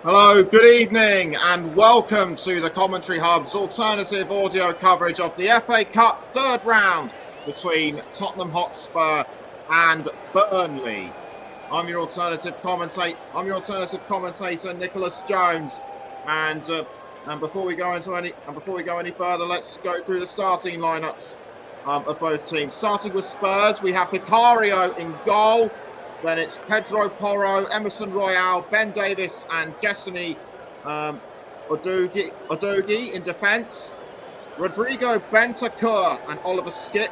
Hello, good evening, and welcome to the Commentary Hub's alternative audio coverage of the FA Cup third round between Tottenham Hotspur and Burnley. I'm your alternative commentator, Nicholas Jones, and before we go any further, let's go through the starting lineups of both teams. Starting with Spurs, we have Vicario in goal. Then it's Pedro Porro, Emerson Royale, Ben Davis, and Destiny Odogi in defence. Rodrigo Bentancur and Oliver Skipp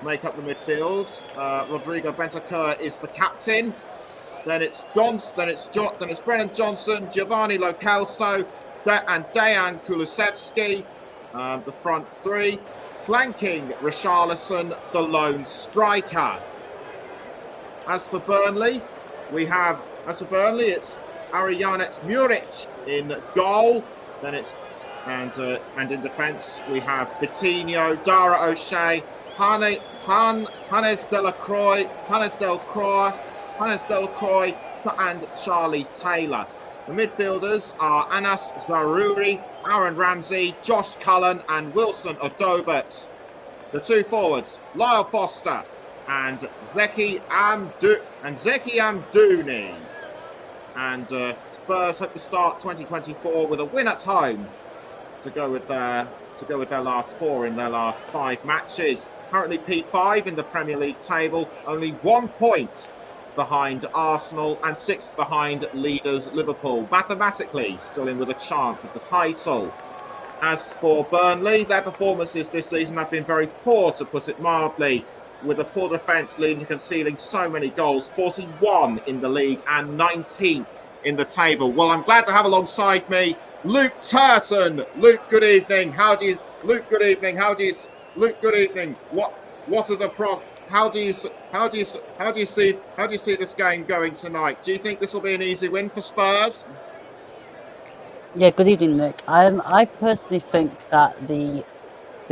make up the midfield. Rodrigo Bentancur is the captain. Then it's Brennan Johnson, Giovanni Lo Celso, and Dejan Kulusevski, the front three. Flanking Richarlison, the lone striker. As for Burnley, it's Arijanet Muric in goal. Then it's and in defence we have Coutinho, Dara O'Shea, Hannes Delacroix, and Charlie Taylor. The midfielders are Anas Zaroury, Aaron Ramsey, Josh Cullen, and Wilson Odobert. The two forwards, Lyle Foster and Zeki Amdouni. And Spurs hope to start 2024 with a win at home to go with their last four in their last 5 matches. Currently P5 in the Premier League table, only 1 point behind Arsenal and 6 behind leaders Liverpool. Mathematically still in with a chance of the title. As for Burnley, their performances this season have been very poor, to put it mildly, with a poor defence leading to conceding so many goals, 41 in the league and 19th in the table. Well, I'm glad to have alongside me Luke Turton. Luke, good evening. How do you see this game going tonight? Do you think this will be an easy win for Spurs? Yeah, good evening, Nick. I personally think that the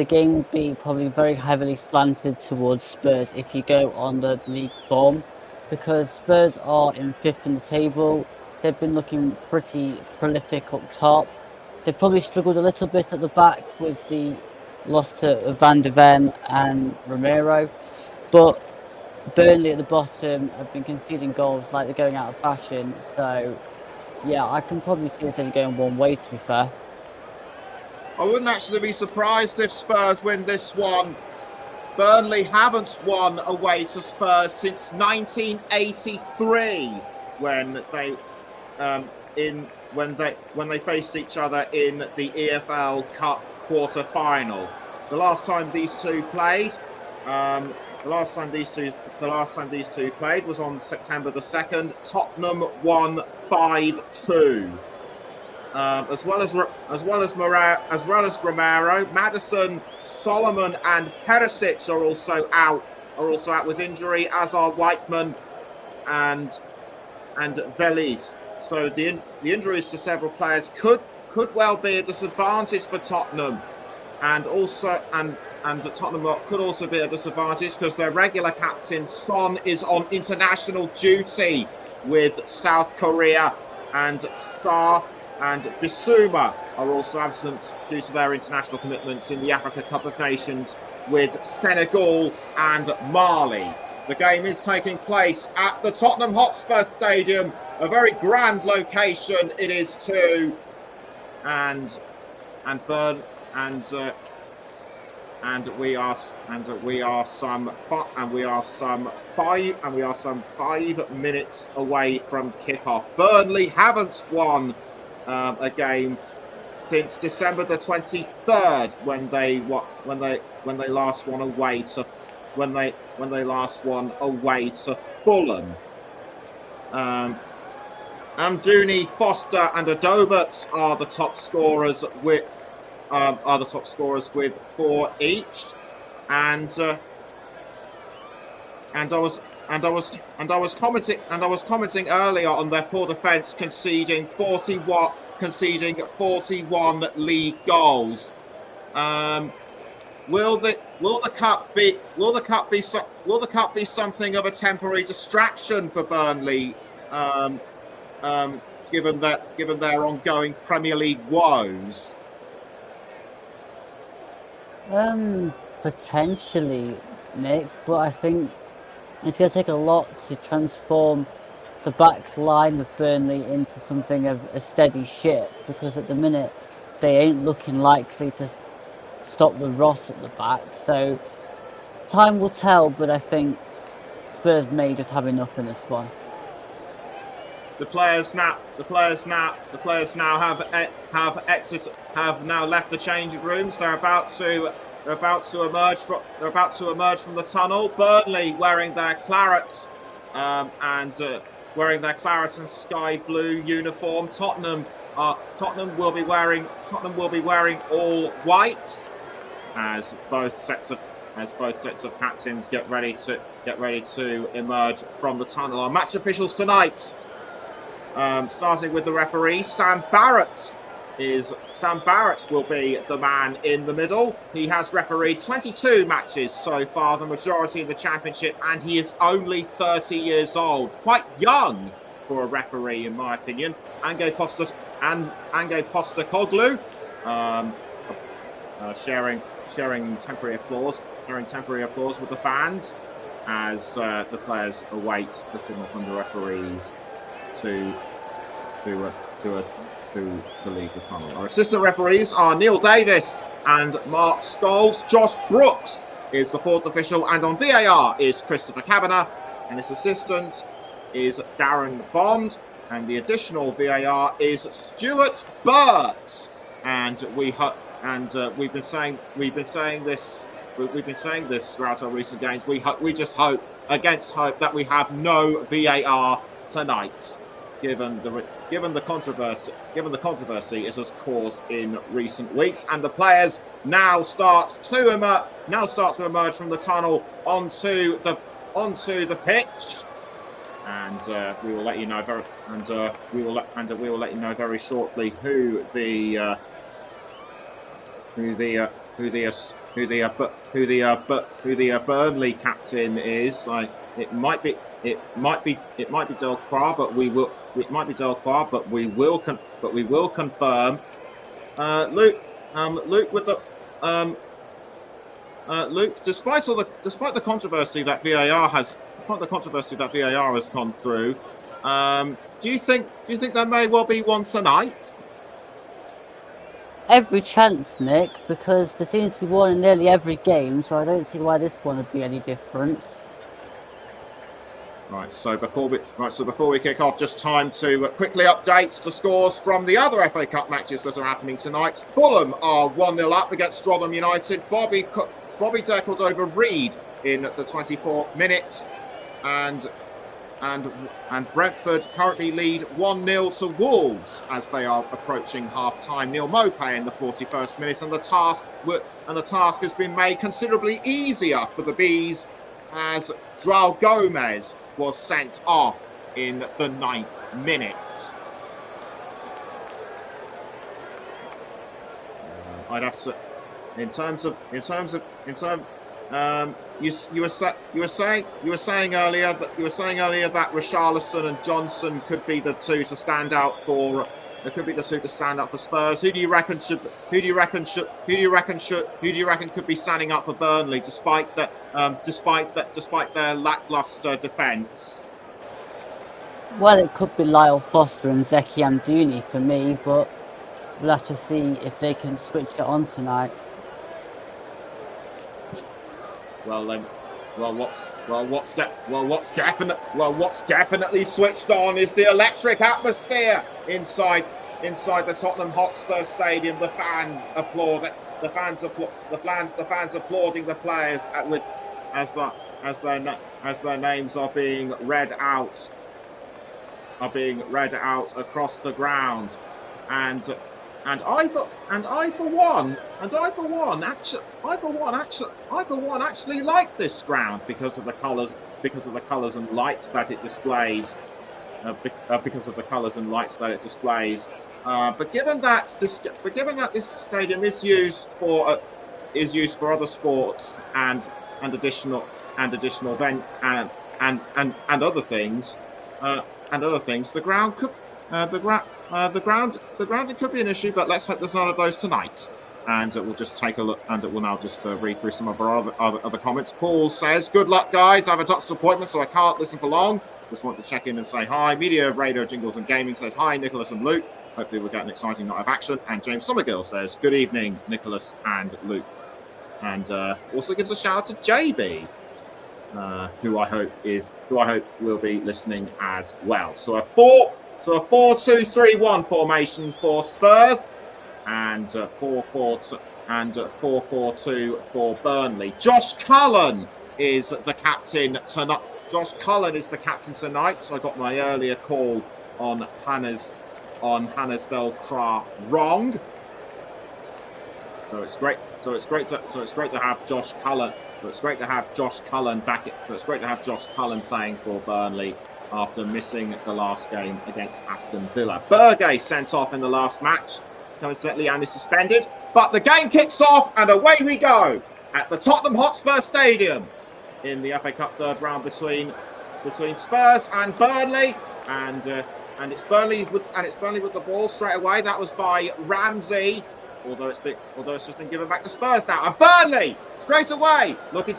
game will be probably very heavily slanted towards Spurs if you go on the league form, because Spurs are in 5th in the table. They've been looking pretty prolific up top. They've probably struggled a little bit at the back with the loss to Van de Ven and Romero, but Burnley at the bottom have been conceding goals like they're going out of fashion. So yeah, I can probably see this only going one way, to be fair. I wouldn't actually be surprised if Spurs win this one. Burnley haven't won away to Spurs since 1983, when they faced each other in the EFL Cup quarter-final. The last time these two played was on September the 2nd. Tottenham won 5-2. As well as Romero, Maddison, Solomon, and Perisic are also out with injury, as are Whiteman and Veliz. So the injuries to several players could well be a disadvantage for Tottenham, and Tottenham could also be a disadvantage because their regular captain Son is on international duty with South Korea, and Sarr and Bissouma are also absent due to their international commitments in the Africa Cup of Nations with Senegal and Mali. The game is taking place at the Tottenham Hotspur Stadium, a very grand location it is too, and we are some 5 minutes away from kickoff. Burnley haven't won a game since December the 23rd, when they last won away to Fulham. Amdouni, Foster, and Odobert are the top scorers with 4 each, and I was commenting earlier on their poor defence, conceding 41 league goals. Will the cup be something of a temporary distraction for Burnley given their ongoing Premier League woes? Potentially, Nick, but I think it's going to take a lot to transform the back line of Burnley into something of a steady ship, because at the minute they ain't looking likely to stop the rot at the back. So time will tell, but I think Spurs may just have enough in this one. The players now have now left the changing rooms. They're about to emerge from the tunnel. Burnley wearing their claret wearing their claret and sky blue uniform. Tottenham will be wearing all white, as both sets of captains get ready to emerge from the tunnel. Our match officials tonight, starting with the referee, Sam Barrett will be the man in the middle. He has refereed 22 matches so far, the majority in the Championship, and he is only 30 years old. Quite young for a referee, in my opinion. Ange Postecoglou, sharing temporary applause with the fans as the players await the signal from the referees to leave the tunnel. Our assistant referees are Neil Davis and Mark Scholes. Josh Brooks is the fourth official, and on VAR is Christopher Kavanagh, and his assistant is Darren Bond, and the additional VAR is Stuart Burt. And we've been saying this throughout our recent games. We just hope against hope that we have no VAR tonight, given the controversy it has caused in recent weeks. And the players now start to emerge from the tunnel onto the pitch, and we will let you know very shortly who the Burnley captain is. It might be Del Qua, but we will confirm. Luke, despite the controversy that VAR has gone through, do you think there may well be one tonight? Every chance, Nick, because there seems to be one in nearly every game, so I don't see why this one would be any different. Right, so before we kick off, just time to quickly update the scores from the other FA Cup matches that are happening tonight. Fulham are 1-0 up against Rotherham United. Bobby tackled over Reed in the 24th minute, and Brentford currently lead 1-0 to Wolves as they are approaching half-time. Neil Maupay in the 41st minute, and the task has been made considerably easier for the Bees as João Gomez was sent off in the 9th minute. I'd have to, you were saying earlier that Richarlison and Johnson could be the two to stand out for. Spurs. Who do you reckon could be standing up for Burnley, despite their lackluster defence? Well, it could be Lyle Foster and Zeki Amdouni for me, but we'll have to see if they can switch it on tonight. What's definitely switched on is the electric atmosphere inside the Tottenham Hotspur Stadium. The fans applauding the players as their names are being read out across the ground. And I for one actually like this ground because of the colours and lights that it displays. But given that this stadium is used for other sports and additional other things, the ground The ground it could be an issue, but let's hope there's none of those tonight. And we'll just take a look, and we'll now just read through some of our other comments. Paul says, "Good luck, guys. I have a doctor's appointment, so I can't listen for long. Just want to check in and say hi." Media, Radio, Jingles and Gaming says, "Hi, Nicholas and Luke. Hopefully we'll get an exciting night of action." And James Somergill says, "Good evening, Nicholas and Luke." And also gives a shout out to JB, who I hope will be listening as well. So a 4-2-3-1 formation for Spurs, and 4-4-2 for Burnley. Josh Cullen is the captain tonight. So I got my earlier call on Hannes Del Cra wrong. So it's great to have Josh Cullen. So it's great to have Josh Cullen back. So it's great to have Josh Cullen playing for Burnley after missing the last game against Aston Villa. Berge sent off in the last match, coincidentally, and is suspended. But the game kicks off, and away we go at the Tottenham Hotspur Stadium in the FA Cup third round between Spurs and Burnley, and it's Burnley with the ball straight away. That was by Ramsey. Although it's just been given back to Spurs now, and Burnley straight away were looking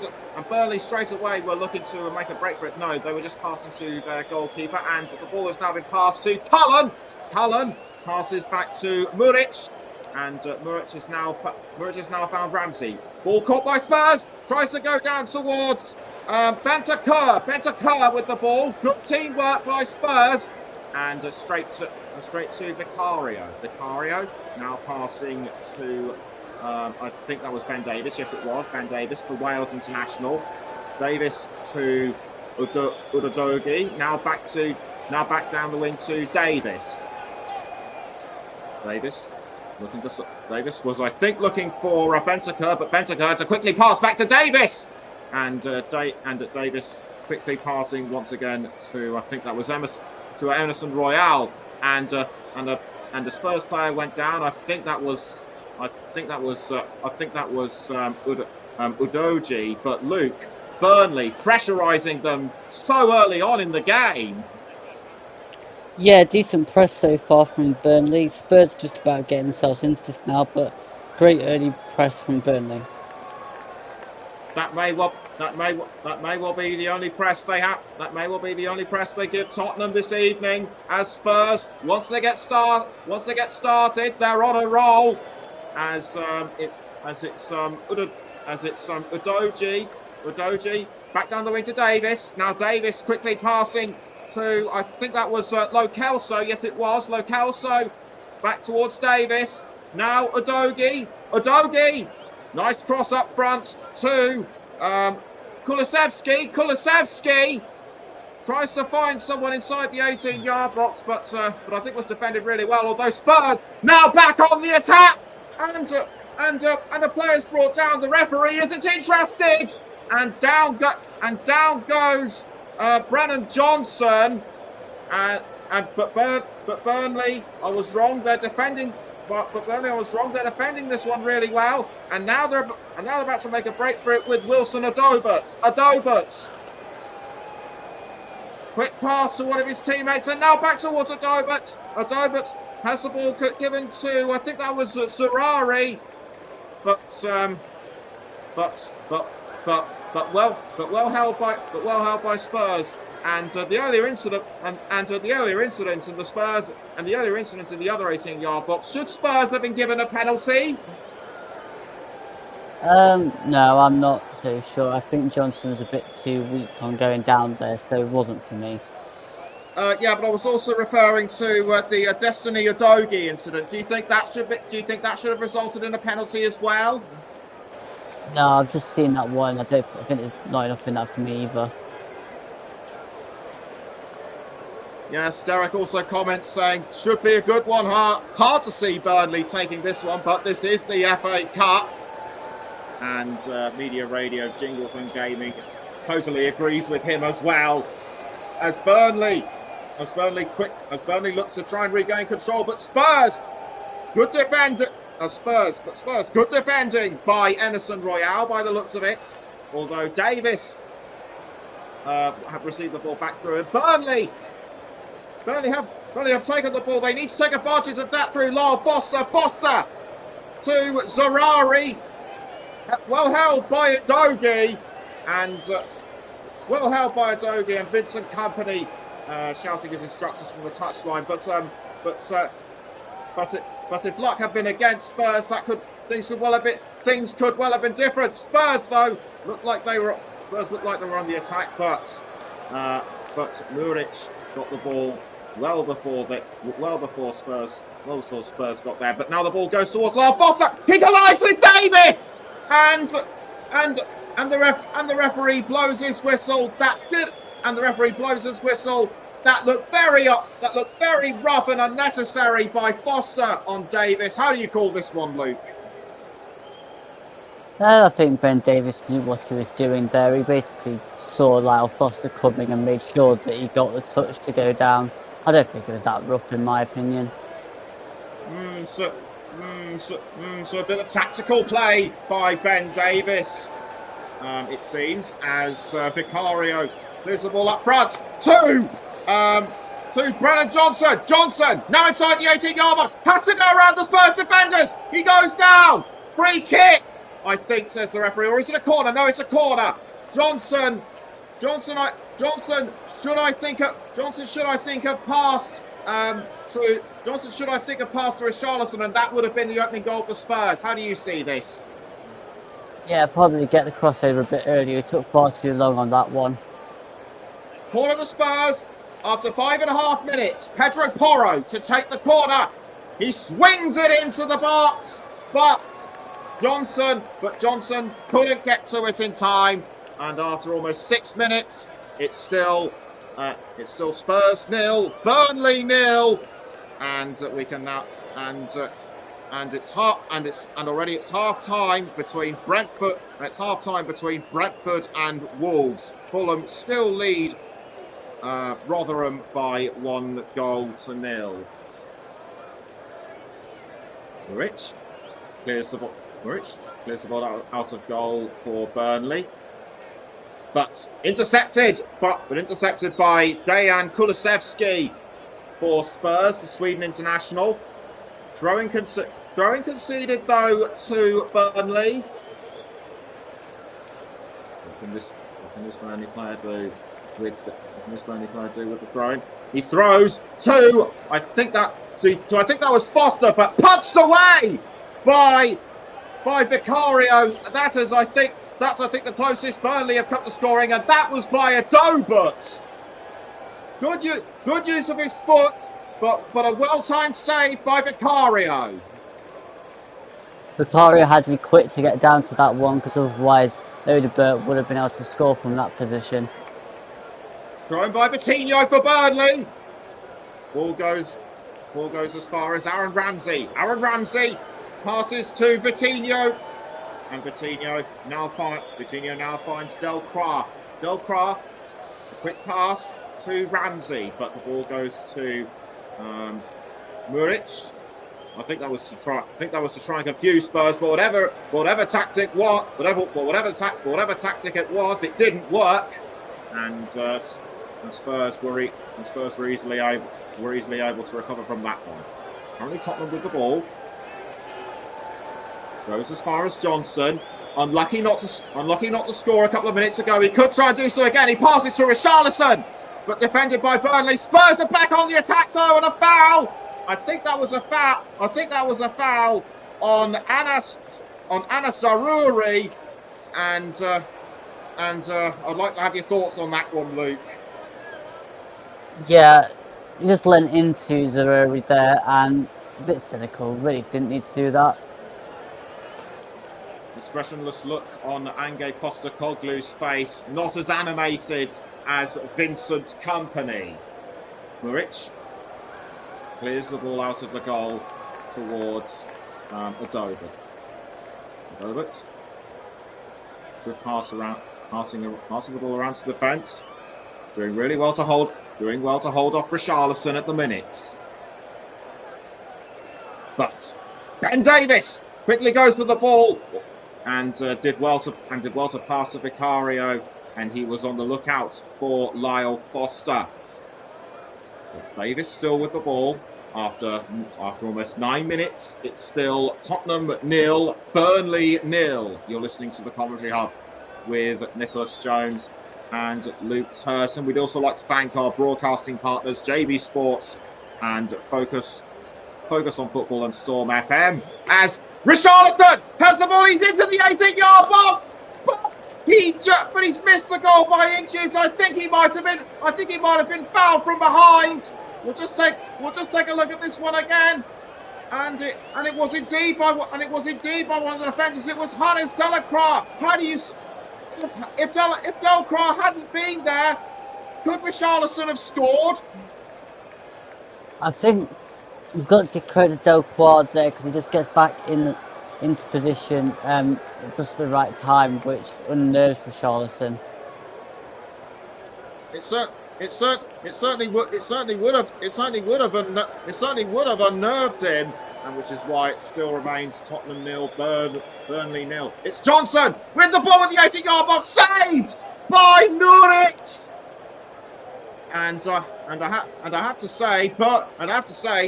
to make a break for it. No, they were just passing to their goalkeeper, and the ball has now been passed to Cullen. Cullen passes back to Muric, and Muric has now found Ramsey. Ball caught by Spurs, tries to go down towards Bentancur. Bentancur with the ball. Good teamwork by Spurs, and straight to Vicario. Vicario now passing to, I think that was Ben Davis. Yes, it was Ben Davis, the Wales international. Davis to Udogi. Now back down the wing to Davis. Davis was, I think, looking for Bentancur, but Bentancur to quickly pass back to Davis, and Davis quickly passing once again to, I think that was Emerson Royale, and a Spurs player went down. I think that was Udogi. But Luke, Burnley pressurising them so early on in the game. Yeah, decent press so far from Burnley. Spurs just about getting themselves into this now, but great early press from Burnley. That may well be the only press they have. That may well be the only press they give Tottenham this evening. As Spurs, once they get started, they're on a roll. Udogi back down the wing to Davis. Now Davis quickly passing to, I think that was Lo Celso. Yes, it was Lo Celso. Back towards Davis. Now Udogi. Nice cross up front to Kulusevski. Kulusevski tries to find someone inside the 18-yard box, but I think was defended really well. Although Spurs now back on the attack, and the player's brought down. The referee isn't interested, and down goes Brennan Johnson. But Burnley, I was wrong. They're defending. But Burnley, I was wrong. They're defending this one really well, and now they're about to make a break for it with Wilson Adobert. Quick pass to one of his teammates, and now back towards Adobert. Adobert has the ball given to, I think that was Zurari, but well held by Spurs. And the earlier incident in the Spurs, and the earlier incident in the other 18-yard box. Should Spurs have been given a penalty? No, I'm not so sure. I think Johnson was a bit too weak on going down there, so it wasn't for me. Yeah, but I was also referring to the Destiny Udogi incident. Do you think that should have resulted in a penalty as well? No, I've just seen that one. I think there's not enough in that for me either. Yes, Derek also comments saying, should be a good one. Hard to see Burnley taking this one, but this is the FA Cup. And Media, Radio, Jingles and Gaming totally agrees with him as well. As Burnley looks to try and regain control, but Spurs, good defending by Emerson Royale by the looks of it. Although Davis have received the ball back through, and Burnley Burnley have taken the ball. They need to take advantage of that through Lyle Foster. Foster to Zarari. Well held by Adogi. And Vincent Kompany shouting his instructions from the touchline. But if luck had been against Spurs, things could well have been different. Spurs though looked like they were on the attack, but Muric got the ball well before Spurs got there. But now the ball goes towards Lyle Foster. He's alive with Davis, and the referee blows his whistle. That looked very rough and unnecessary by Foster on Davis. How do you call this one, Luke? I think Ben Davis knew what he was doing there. He basically saw Lyle Foster coming and made sure that he got the touch to go down. I don't think it was that rough, in my opinion. So a bit of tactical play by Ben Davis, it seems, as Vicario clears the ball up front to Brennan Johnson. Johnson now inside the 18-yard box, has to go around the Spurs defenders. He goes down. Free kick, I think, says the referee, or is it a corner? No, it's a corner. Johnson should I think have passed to Richarlison, and that would have been the opening goal for Spurs. How do you see this? Yeah, probably get the crossover a bit earlier. It took far too long on that one. Corner to Spurs after 5.5 minutes. Pedro Porro to take the corner. He swings it into the box, but Johnson couldn't get to it in time. And after almost 6 minutes, it's still Spurs 0, Burnley 0, and we can now it's half time between Brentford. It's half time between Brentford and Wolves. Fulham still lead Rotherham by 1-0. Muric clears the ball out of goal for Burnley. But intercepted by Dejan Kulusevski for Spurs, the Sweden international. Throwing conceded though to Burnley. What can this Burnley player do with the throwing? He throws to I think that was Foster, but punched away by Vicario. That's I think the closest Burnley have come to scoring, and that was by Adobert. Good use of his foot, but a well-timed save by Vicario. Vicario had to be quick to get down to that one, because otherwise Adobert would have been able to score from that position. Thrown by Vitinho for Burnley. Ball goes as far as Aaron Ramsey. Aaron Ramsey passes to Vitinho. And Vitinho now finds Delcroix. Delcroix, a quick pass to Ramsey, but the ball goes to Muric. I think that was to try and confuse Spurs, but whatever tactic it was, it didn't work, and Spurs were easily able to recover from that one. It's currently Tottenham with the ball. Goes as far as Johnson. Unlucky not to score a couple of minutes ago. He could try and do so again. He passes to Richarlison, but defended by Burnley. Spurs are back on the attack though, and a foul. I think that was a foul on Anas Zaroury, and I'd like to have your thoughts on that one, Luke. Yeah, he just lent into Zaroury there, and a bit cynical. Really didn't need to do that. Expressionless look on Ange Postecoglou's face, not as animated as Vincent Kompany. Muric clears the ball out of the goal towards Adobert. Adobert, good pass around, passing the ball around to the fence. Doing well to hold off Richarlison at the minute. But Ben Davis quickly goes for the ball. And did well to pass to Vicario, and he was on the lookout for Lyle Foster. So it's Davis still with the ball. After almost 9 minutes, it's still Tottenham 0, Burnley 0. You're listening to the Commentary Hub with Nicholas Jones and Luke Turson. We'd also like to thank our broadcasting partners, JB Sports and Focus on Football and Storm FM. As Richarlison has the ball, he's into the 18-yard box. But he's missed the goal by inches. I think he might have been fouled from behind. We'll just take a look at this one again. And it was indeed by one of the defenders. It was Hannes Delacroix. If Delacroix hadn't been there, could Richarlison have scored? I think you've got to give credit to Delacroix there because he just gets back into position just at the right time, which unnerves Richarlison. It certainly would have unnerved him, and which is why it still remains Tottenham 0, Burnley 0. It's Johnson with the ball with the 18-yard box, saved by Nuric. And I have to say,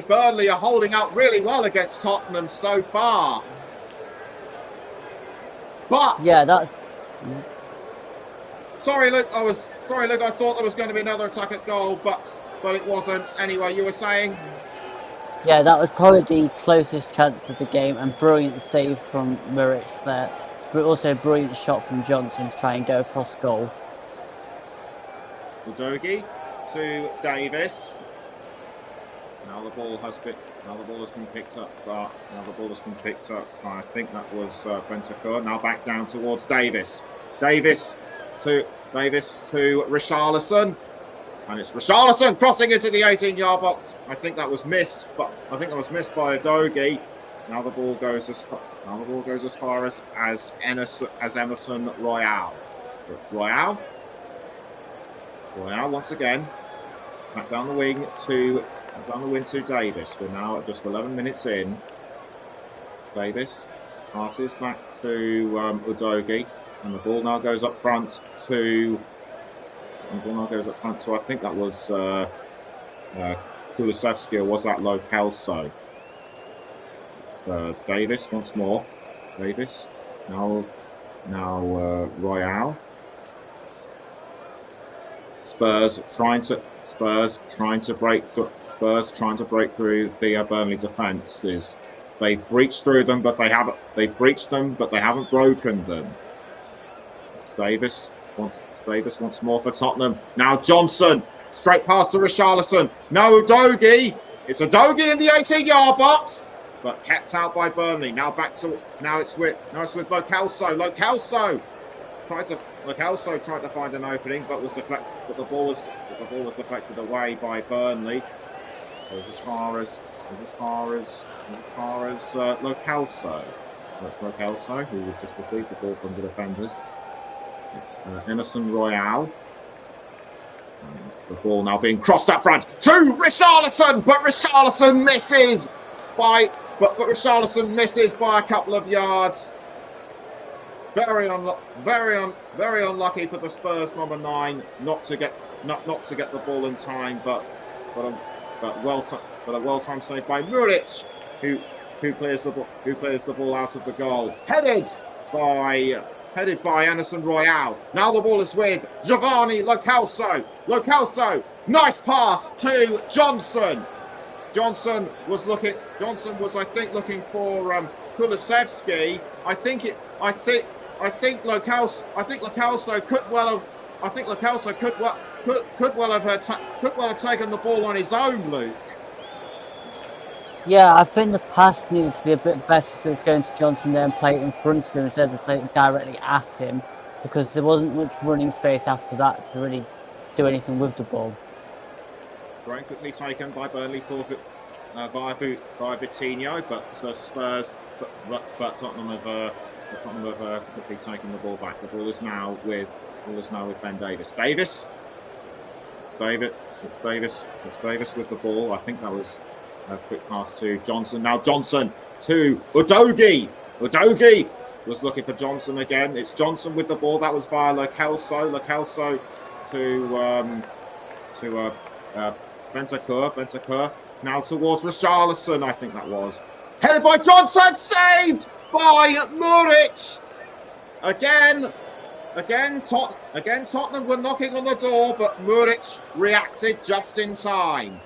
Burnley are holding out really well against Tottenham so far. But yeah, that's. Sorry, Luke. I thought there was going to be another attack at goal, but it wasn't. Anyway, you were saying? Yeah, that was probably the closest chance of the game, and brilliant save from Muric there, but also a brilliant shot from Johnson to try and go across goal. Udogie to Davis. Now the ball has been picked up. I think that was Bentancur. Now back down towards Davis. Davis to Richarlison. And it's Richarlison crossing into the 18-yard box. I think that was missed by Udogie. Now the ball goes as far as Emerson Royale. So it's Royale once again. Back down the wing to Davis. We're now at just 11 minutes in. Davis passes back to Udogie, and the ball now goes up front to. I think that was Kulusevski, or was that Lo Celso? It's Davis once more. Davis now Royale. Spurs trying to break through the Burnley defences. They breached through them, but they haven't broken them. It's Davis once more for Tottenham. Now Johnson straight past to Richarlison. Now Udogie. It's Udogie in the 18-yard box, but kept out by Burnley. Now it's with Lo Celso. Lo Celso tried to find an opening, but the ball was deflected away by Burnley. It was as far as Lo Celso. So it's Lo Celso who would just receive the ball from the defenders. Emerson Royale. And the ball now being crossed up front to Richarlison, but Richarlison misses by a couple of yards. Very unlucky for the Spurs number 9 not to get the ball in time, but a well-timed save by Muric, who clears the ball out of the goal. Headed by Emerson Royale. Now the ball is with Giovanni Lo Celso. Lo Celso, nice pass to Johnson. Johnson was looking for Kulusevski. I think Lo Celso could well have taken the ball on his own, Luke. Yeah, I think the pass needs to be a bit better if it's going to Johnson there and play it in front of him instead of playing it directly at him, because there wasn't much running space after that to really do anything with the ball. Very quickly taken by Burnley via Vitinho, but Spurs, but Tottenham have quickly taken the ball back. The ball is now with Ben Davis. It's Davis with the ball. I think that was a quick pass to Johnson. Now Johnson to Udogie. Udogie was looking for Johnson again. It's Johnson with the ball. That was via Lo Celso. Lo Celso to Bentancur. Now towards Richarlison, I think that was. Headed by Johnson, saved by Muric. Again, Tottenham were knocking on the door, but Muric reacted just in time.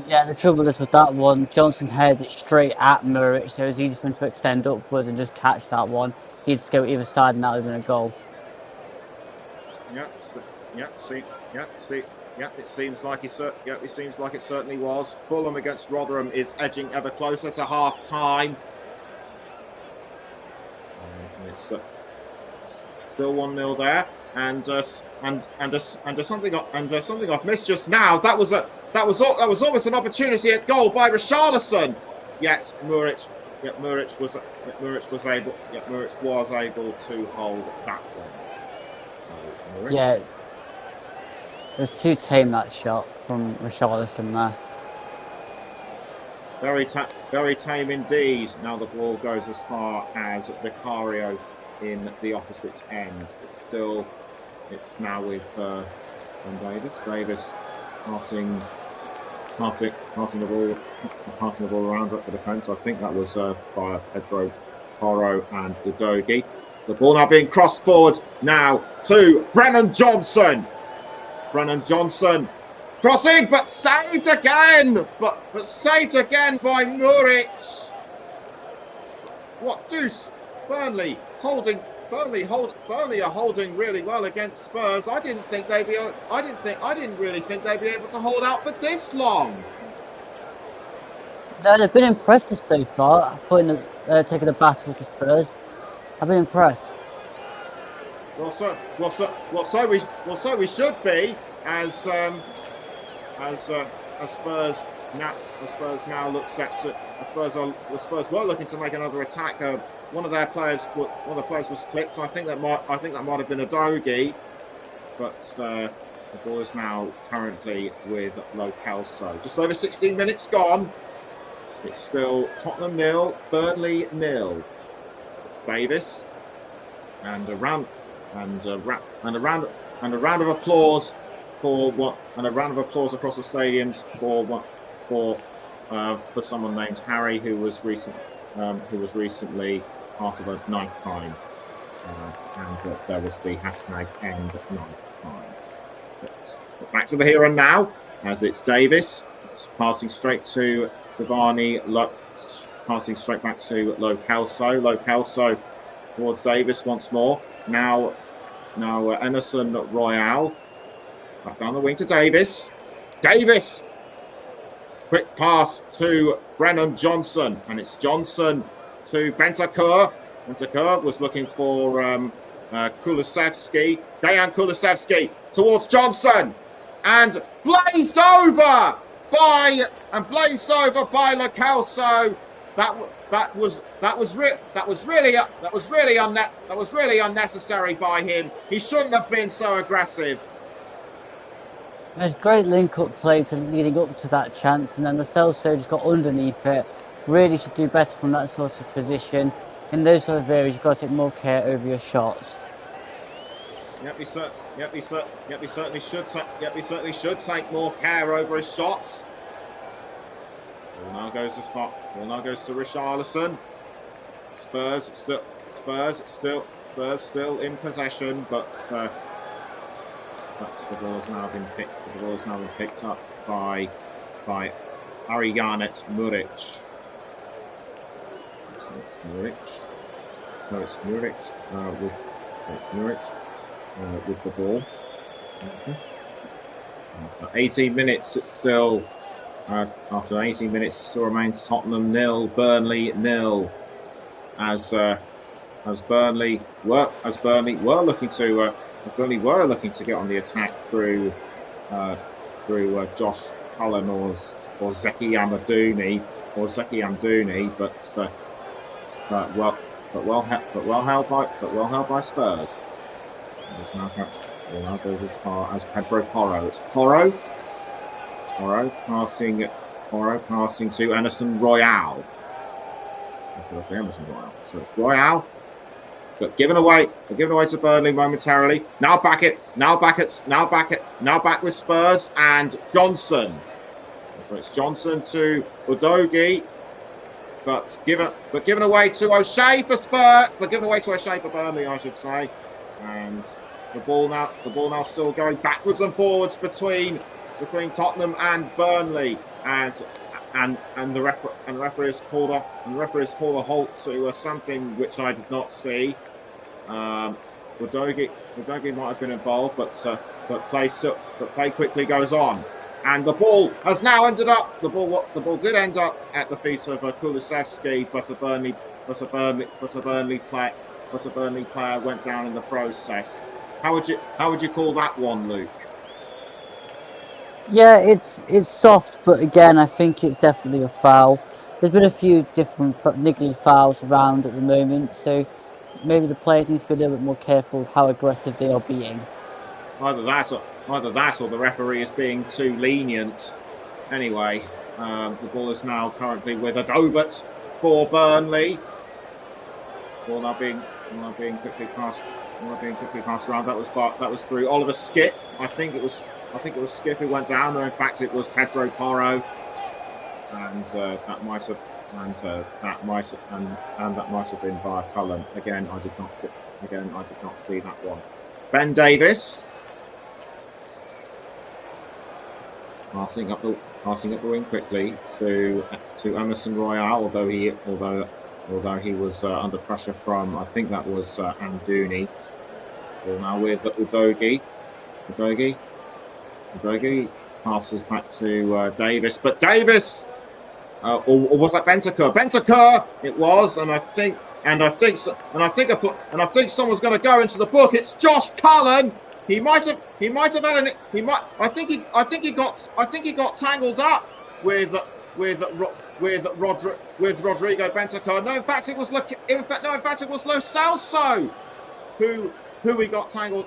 Yeah, the trouble is with that one, Johnson headed it straight at Muric, so it was easy for him to extend upwards and just catch that one. He had to go either side, and that would have been a goal. It seems like it certainly was. Fulham against Rotherham is edging ever closer to half time. It's still 1-0 there, and something I've missed just now. That was almost an opportunity at goal by Richarlison. Yet Muric was able to hold that one. So Muric. Yeah, it was too tame, that shot from Richarlison there. Very tame indeed. Now the ball goes as far as Vicario in the opposite end. It's now with Davis. Davis passing the ball around up the defence. I think that was by Pedro Porro and Udogie. The ball now being crossed forward now to Brennan Johnson. Crossing, but saved again. But saved again by Muric. What deuce? Burnley are holding really well against Spurs. I didn't really think they'd be able to hold out for this long. No, they've been impressive so far, taking the battle to Spurs. I've been impressed. Well, so we should be, as Spurs now looks set to. The Spurs were looking to make another attack. One of the players was clipped. So I think that might have been Udogie, but the ball is now currently with Lo Celso. Just over 16 minutes gone. It's still Tottenham 0, Burnley 0. It's Davis, and a round of applause across the stadiums for someone named Harry, who was recently part of a ninth prime, and there was the hashtag end ninth prime. But back to the here and now, as it's Davis. It's passing straight to Giovanni, passing straight back to Lo Celso. Lo Celso towards Davis once more. Now Emerson Royale. Back down the wing to Davis. Quick pass to Brennan Johnson. And it's Johnson to Bentancur. Bentancur was looking for Kulusevski. Dejan Kulusevski towards Johnson. And blazed over by Lo Celso. That was really unnecessary by him. He shouldn't have been so aggressive. There's great link-up play leading up to that chance, and then the Celso just got underneath it. Really should do better from that sort of position. In those sort of areas, you've got to take more care over your shots. He certainly should take more care over his shots. Ball now goes to Richarlison. Spurs still in possession, but the ball's now been picked up by Ariganet Muric. So it's Muric with the ball. After 18 minutes, it still remains Tottenham 0, Burnley 0. As Burnley were looking to get on the attack through Josh Cullen or Zeki Amdouni, but well held by Spurs. Now goes as far as Pedro Porro. It's Porro passing to Emerson Royale. So it's Royale, but given away to Burnley momentarily. Now back with Spurs and Johnson. So it's Johnson to Udogie, but given away to O'Shea for Spurs. But given away to O'Shea for Burnley, I should say. And the ball now still going backwards and forwards between Tottenham and Burnley and the referee has called a halt to something which I did not see. Udogie might have been involved, but play quickly goes on, and the ball has now ended up. The ball did end up at the feet of Kulusevski, but a Burnley player went down in the process. How would you call that one, Luke? Yeah, it's soft, but again, I think it's definitely a foul. There's been a few different niggly fouls around at the moment, so maybe the players need to be a little bit more careful how aggressive they are being. Either that or the referee is being too lenient. Anyway, the ball is now currently with Adobert for Burnley. Ball now being quickly passed around. That was through Oliver Skip. I think it was Skip who went down, or in fact it was Pedro Porro, and that might have been via Cullen. Again, I did not see that one. Ben Davis passing up the wing quickly to Emerson Royale, although he was under pressure from, I think that was Amdouni. Ball now with Udogie. Udogie passes back to Davis, but Davis, or was that Bentancur? Bentancur, it was, and I think someone's going to go into the book. It's Josh Cullen. I think he got tangled up with Rodrigo Bentancur. No, in fact it was Lo Celso who we got tangled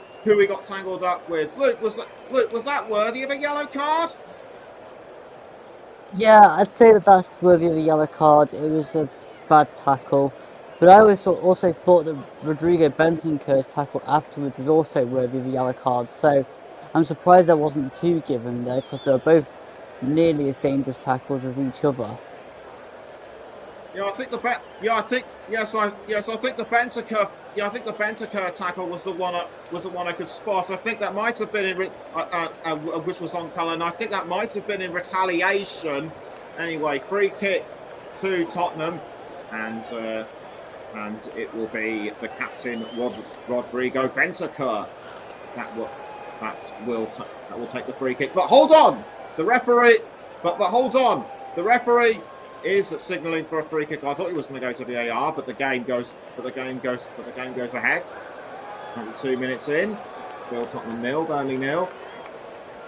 up with. Luke, was that worthy of a yellow card? Yeah, I'd say that's worthy of a yellow card. It was a bad tackle. But I also thought that Rodrigo Bentancur's tackle afterwards was also worthy of a yellow card. So I'm surprised there wasn't two given there, because they were both nearly as dangerous tackles as each other. I think the Bentancur tackle was the one I could spot. I think that might have been which was on Cullen. I think that might have been in retaliation. Anyway, free kick to Tottenham, and it will be the captain Rodrigo Bentancur that will take the free kick. But hold on, the referee. The referee is signalling for a free kick. I thought he was going to go to VAR, but the game goes ahead. 22 minutes in, still Tottenham 0, Burnley 0.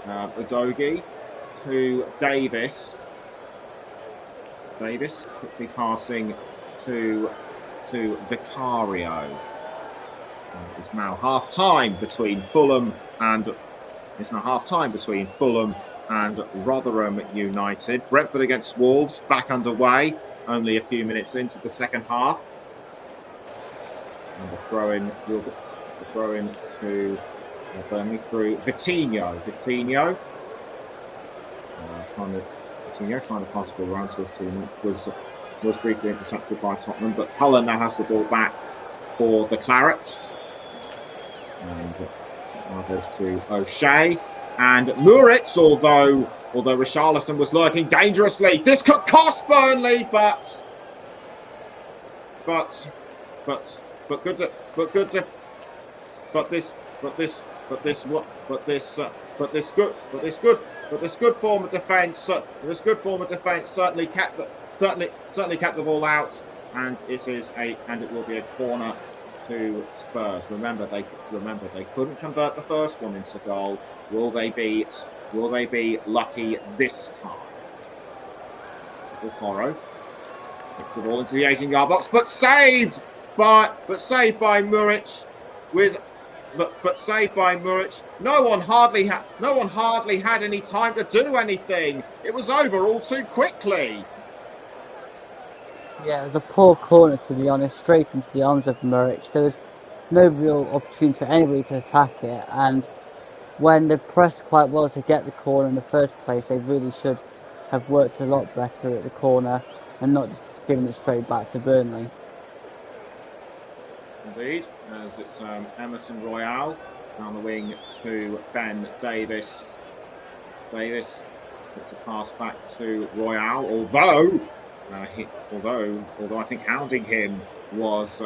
Udogie to Davis. Davis quickly passing to Vicario. It's now half time between Fulham and Rotherham United. Brentford against Wolves back underway. Only a few minutes into the second half. And the throw-in to Burnley through Vitinho. Vitinho trying to pass the ball around to his teammates. Was briefly intercepted by Tottenham, but Cullen now has the ball back for the Clarets. And now goes to O'Shea. And Muric, although Richarlison was lurking dangerously, this could cost Burnley, but this good form of defence certainly kept the ball out, and it will be a corner to Spurs. Remember they couldn't convert the first one into goal. Will they be lucky this time? Porro takes the ball into the 18-yard box, but saved by Muric but saved by Muric. No one hardly had any time to do anything. It was over all too quickly. Yeah, it was a poor corner, to be honest, straight into the arms of Muric. There was no real opportunity for anybody to attack it. And when they pressed quite well to get the corner in the first place, they really should have worked a lot better at the corner and not just giving it straight back to Burnley. Indeed, as it's Emerson Royale down the wing to Ben Davis. Davis gets a pass back to Royale, although I think hounding him was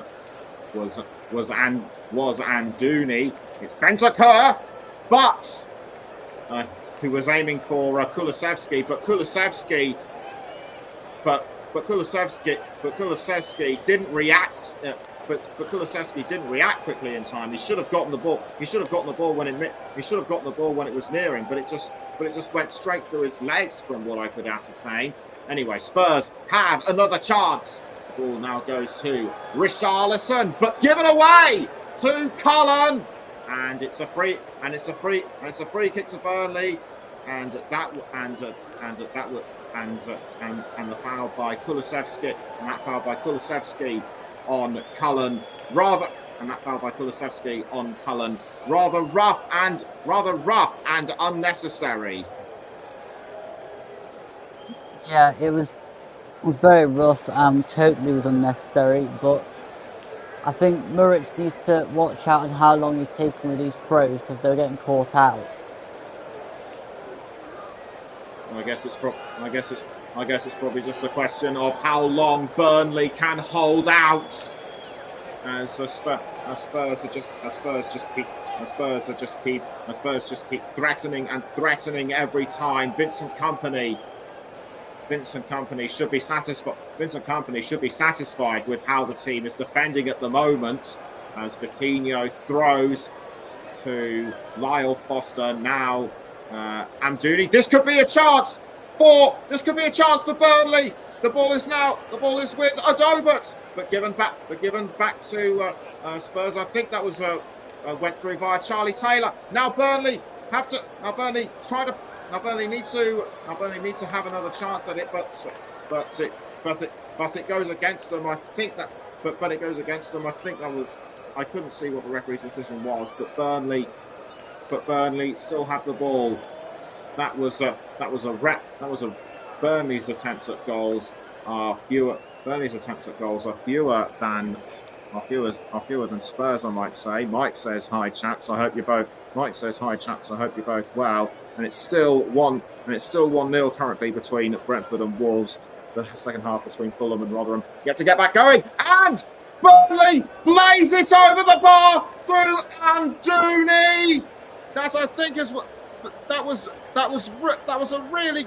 Anduni. It's Bentancur, but who was aiming for Kulusevski, but Kulusevski didn't react. But Kulusevski didn't react quickly in time. He should have gotten the ball. He should have gotten the ball when it was nearing. But it just went straight through his legs, from what I could ascertain. Anyway, Spurs have another chance. The ball now goes to Richarlison, but given away to Cullen, and it's a free kick to Burnley, and the foul by Kulusevski, on Cullen, rather rough and unnecessary. Yeah, it was very rough and totally was unnecessary, but I think Muric needs to watch out on how long he's taking with these throws, because they're getting caught out. I guess it's probably just a question of how long Burnley can hold out, as Spurs just keep threatening every time. Vincent Kompany should be satisfied with how the team is defending at the moment, as Vitinho throws to Lyle Foster. Now Amdouni. This could be a chance for Burnley. The ball is with Adobert, but given back to Spurs. I think that was went through via Charlie Taylor. Now Burnley needs to have another chance at it, but it goes against them. I think that was, I couldn't see what the referee's decision was, but Burnley still have the ball. Burnley's attempts at goals are fewer. Burnley's attempts at goals are fewer than Spurs, I might say. Mike says hi, chaps. I hope you're both. Mike says hi, chaps. I hope you're both well. And it's still 1-0 currently between Brentford and Wolves. The second half between Fulham and Rotherham yet to get back going, and Burnley blaze it over the bar through Anduni. That was a really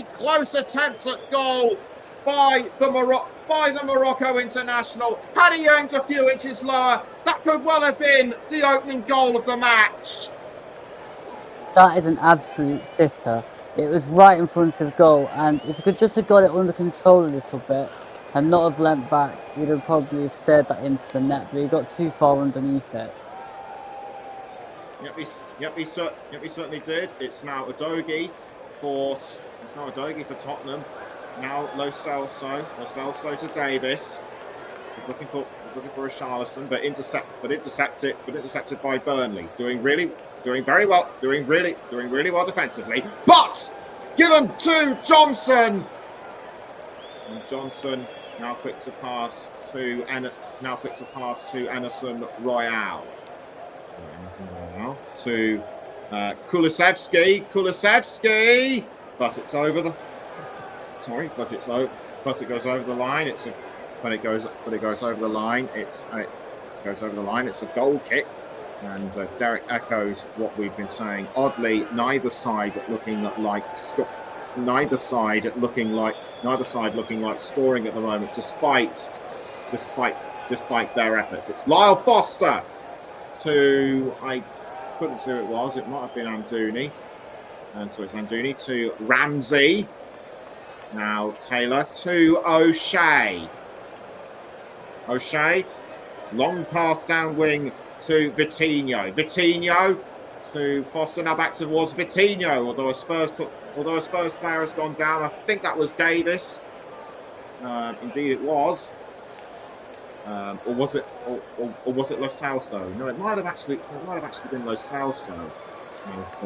close attempt at goal by the Morocco international. Had he aimed a few inches lower, that could well have been the opening goal of the match. That is an absolute sitter. It was right in front of goal, and if you could just have got it under control a little bit and not have leant back, you'd have probably have stared that into the net, but he got too far underneath it. Yep, he certainly did. It's now Udogie for Tottenham. Now Lo Celso to Davis. He's looking for Richarlison, but intercepted by Burnley. Doing really well defensively, but given to Johnson. And Johnson now quick to pass to Emerson Royale. To Kulusevski, but it goes over the line. It goes over the line. It's a goal kick, and Derek echoes what we've been saying. Oddly, neither side looking like scoring at the moment, despite their efforts. It's Lyle Foster to, I couldn't see who it was. It might have been Amdouni. And so it's Amdouni to Ramsey. Now Taylor to O'Shea. Long pass down wing to Vitinho. Vitinho to Foster. Now back towards Vitinho. Although a Spurs player has gone down. I think that was Davis. Indeed it was. or was it Lo Celso? No, it might have actually been Lo Celso. As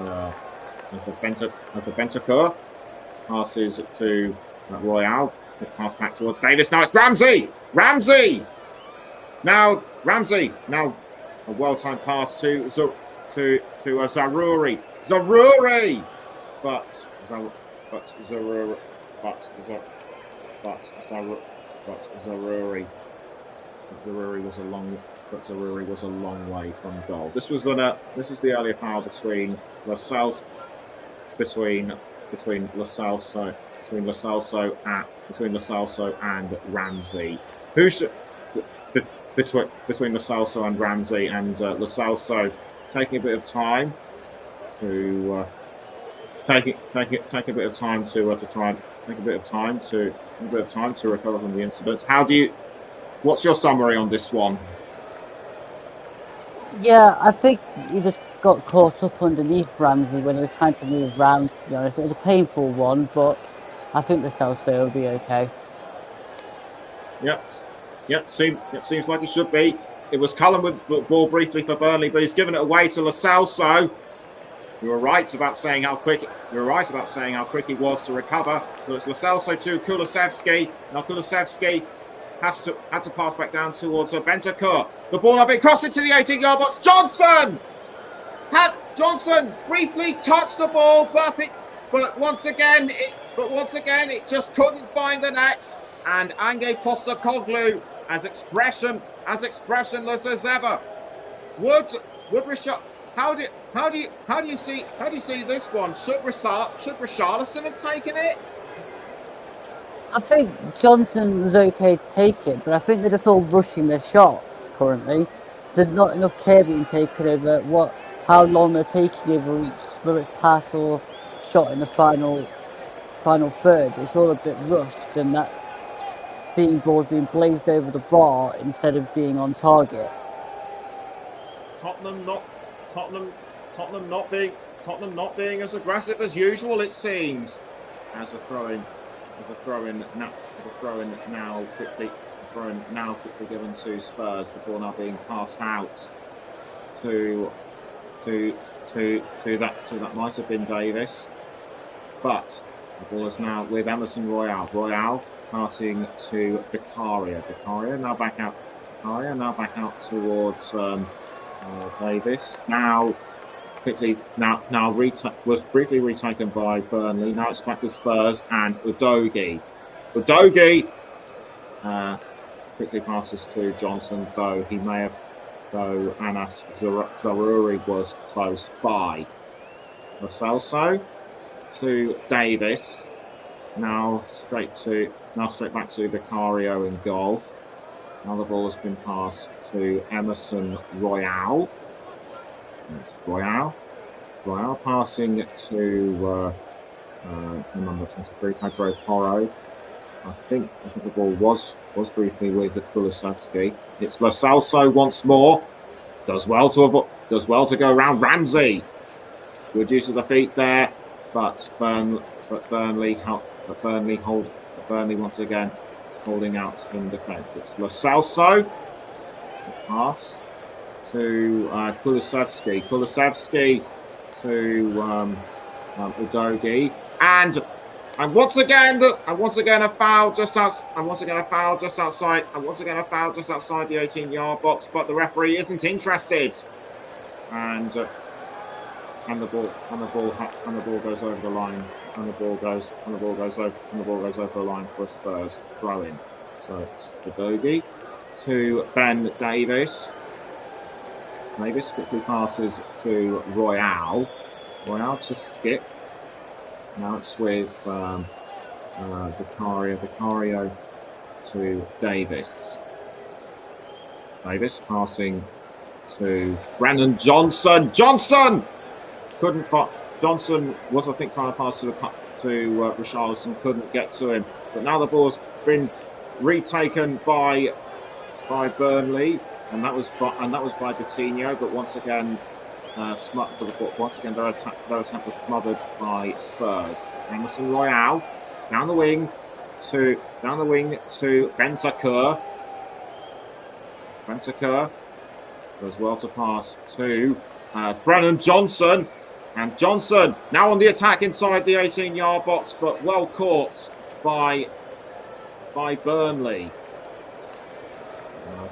a Bentancur passes to Royale. Pass back towards Davis. Now it's Ramsey. Now a well-timed pass to Zaroury. But Zaroury was a long way from goal. This was the earlier foul between Lo Celso and Ramsey. Between Lo Celso and Ramsey, and Lo Celso taking a bit of time to recover from the incident. What's your summary on this one? Yeah, I think he just got caught up underneath Ramsey when he was trying to move round, to be honest. It was a painful one, but I think the Celso will be okay. Yep, seems like it should be. It was Cullen with the ball briefly for Burnley, but he's given it away to Lo Celso. You were right about saying how quick he was to recover. So it's Lo Celso to Kulusevski. Now Kulusevski had to pass back down towards Bentancur. The ball now being crossed into the 18-yard box. Johnson briefly touched the ball, but once again it just couldn't find the net. And Ange Postecoglou as expressionless as ever. Would Richard? How do you see this one? Should Richarlison have taken it? I think Johnson was okay to take it, but I think they're just all rushing their shots currently. There's not enough care being taken over how long they're taking over each, whether it's pass or shot in the final third. It's all a bit rushed, and that's seeing balls being blazed over the bar instead of being on target. Tottenham not being as aggressive as usual, it seems. As a throw-in now quickly given to Spurs. The ball now being passed out to that might have been Davis, but the ball is now with Emerson Royale. Royale passing to Vicaria. Vicaria now back out towards Davis. Now quickly was briefly retaken by Burnley. Now it's back with Spurs and Udogie. Quickly passes to Johnson, though Anas Zaroury was close by. Lo Celso to Davis. Now straight back to Vicario in goal. Now the ball has been passed to Emerson Royale. It's Royale passing to number 23, Pedro Porro. I think the ball was briefly with Kulusevski. It's Lo Celso once more. Does well to go around Ramsey. Good use of the feet there, but Burnley once again holding out in defence. It's Lo Celso. Pass to Kulusevski. Kulusevski to Udogie, and once again a foul just outside the 18-yard box, but the referee isn't interested, and the ball goes over the line, and the ball goes over the line for a Spurs throw in. So it's Udogie to Ben Davis. Davis quickly passes to Royale. Royale to Skip. Now it's with Vicario to Davis. Davis passing to Brennan Johnson. Johnson was, I think, trying to pass to Richarlison, couldn't get to him. But now the ball's been retaken by Burnley, and that was by Coutinho. But once again, their attack was smothered by Spurs. Emerson Royale down the wing to Bentancur. Bentancur goes well to pass to Brennan Johnson. And Johnson now on the attack inside the 18-yard box, but well caught by Burnley.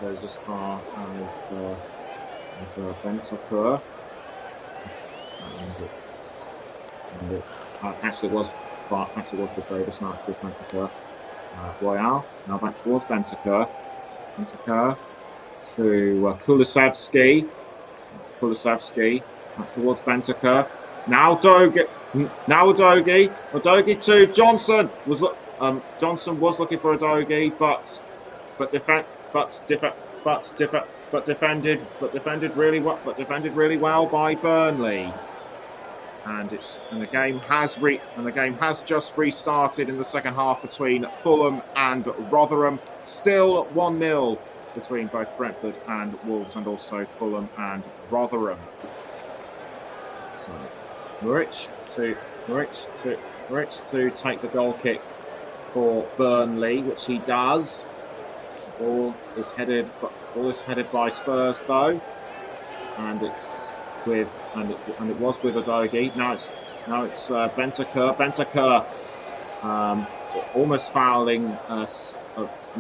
Goes as far as Bentancur. And it actually was with Davis, now it's with Bentancur. Royale now back towards Bentancur. Bentancur to Kulusevski. It's Kulusevski back towards Bentancur. Now Udogie to Johnson. Johnson was looking for Udogie, but defended really well by Burnley. And the game has just restarted in the second half between Fulham and Rotherham. Still 1-0 between both Brentford and Wolves, and also Fulham and Rotherham. So Muric to take the goal kick for Burnley, which he does. Ball is headed by Spurs though, and it was with Udogie. Now it's Bentancur. Bentancur almost fouling.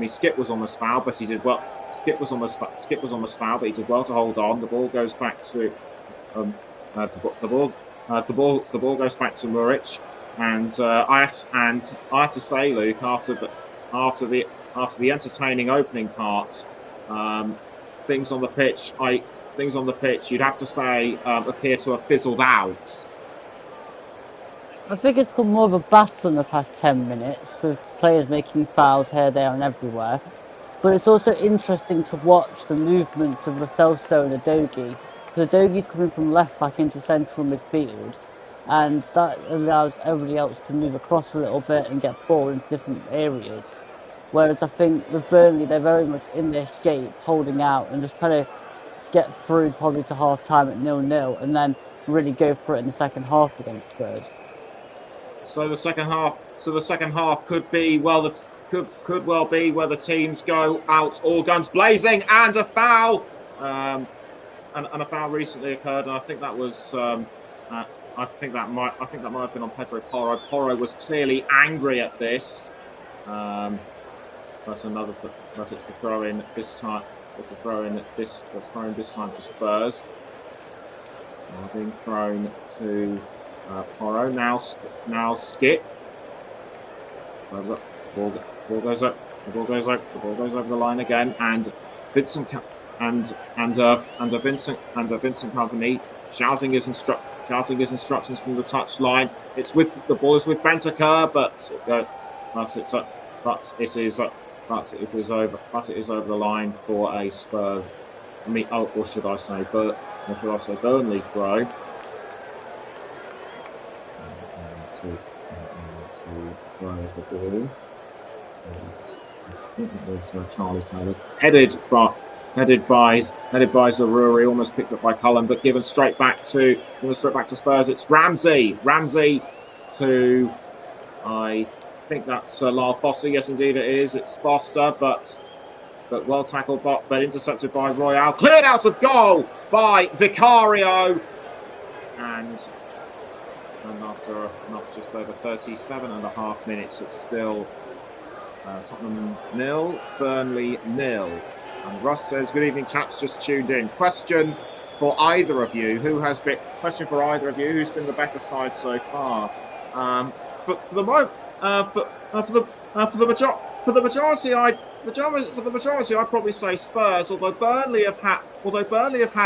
Skip was almost fouled, but he did well. Skip was almost fouled, but he did well to hold on. The ball goes back to the ball goes back to Muric, and I have to say, Luke, after the entertaining opening part, things on the pitch, you'd have to say, appear to have fizzled out. I think it's become more of a battle in the past 10 minutes, with players making fouls here, there and everywhere. But it's also interesting to watch the movements of Lo Celso and Udogie. Because Udogie's coming from left back into central midfield, and that allows everybody else to move across a little bit and get forward into different areas. Whereas I think with Burnley, they're very much in their shape, holding out and just trying to get through probably to half time at 0-0, and then really go for it in the second half against Spurs. So the second half could well be where the teams go out all guns blazing, and a foul, and a foul recently occurred, and I think that was I think that might have been on Pedro Porro. Porro was clearly angry at this. That's another. But it's the throw in this time. It's a throw in this. That's thrown this time to Spurs. Being thrown to Porro. Now Skip. So the ball goes up. The ball goes over the line again, and Vincent and Vincent Company shouting his instructions from the touchline. The ball is with Bentancur, but it is over the line for a Spurs. Or should I say Burnley throw? To throw the ball. I think it was Charlie Taylor, headed by Zaruri, almost picked up by Cullen, but given straight back to Spurs. It's Ramsey to, I think that's Lyle Foster. Yes, indeed it is. It's Foster, but well tackled, but intercepted by Royale. Cleared out of goal by Vicario, and after just over 37.5 minutes, it's still Tottenham 0, Burnley 0. And Russ says, "Good evening, chaps. Just tuned in. Question for either of you: who's been the better side so far?" But for the majority, I'd probably say Spurs. Although Burnley have had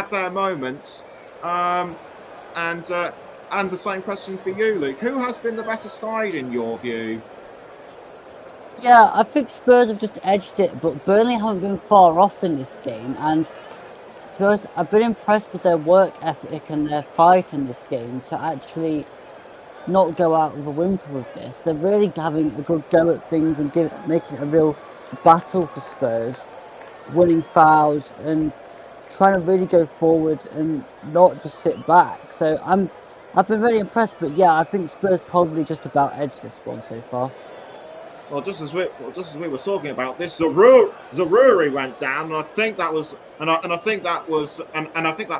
their moments. And the same question for you, Luke. Who has been the better side in your view? Yeah, I think Spurs have just edged it, but Burnley haven't been far off in this game. And to be honest, I've been impressed with their work ethic and their fight in this game to actually not go out with a whimper with this. They're really having a good go at things and making it a real battle for Spurs, winning fouls and trying to really go forward and not just sit back. So I've been very impressed, but yeah, I think Spurs probably just about edged this one so far. Well, just as we were talking about this, Zaruri went down, and I think that was and I think that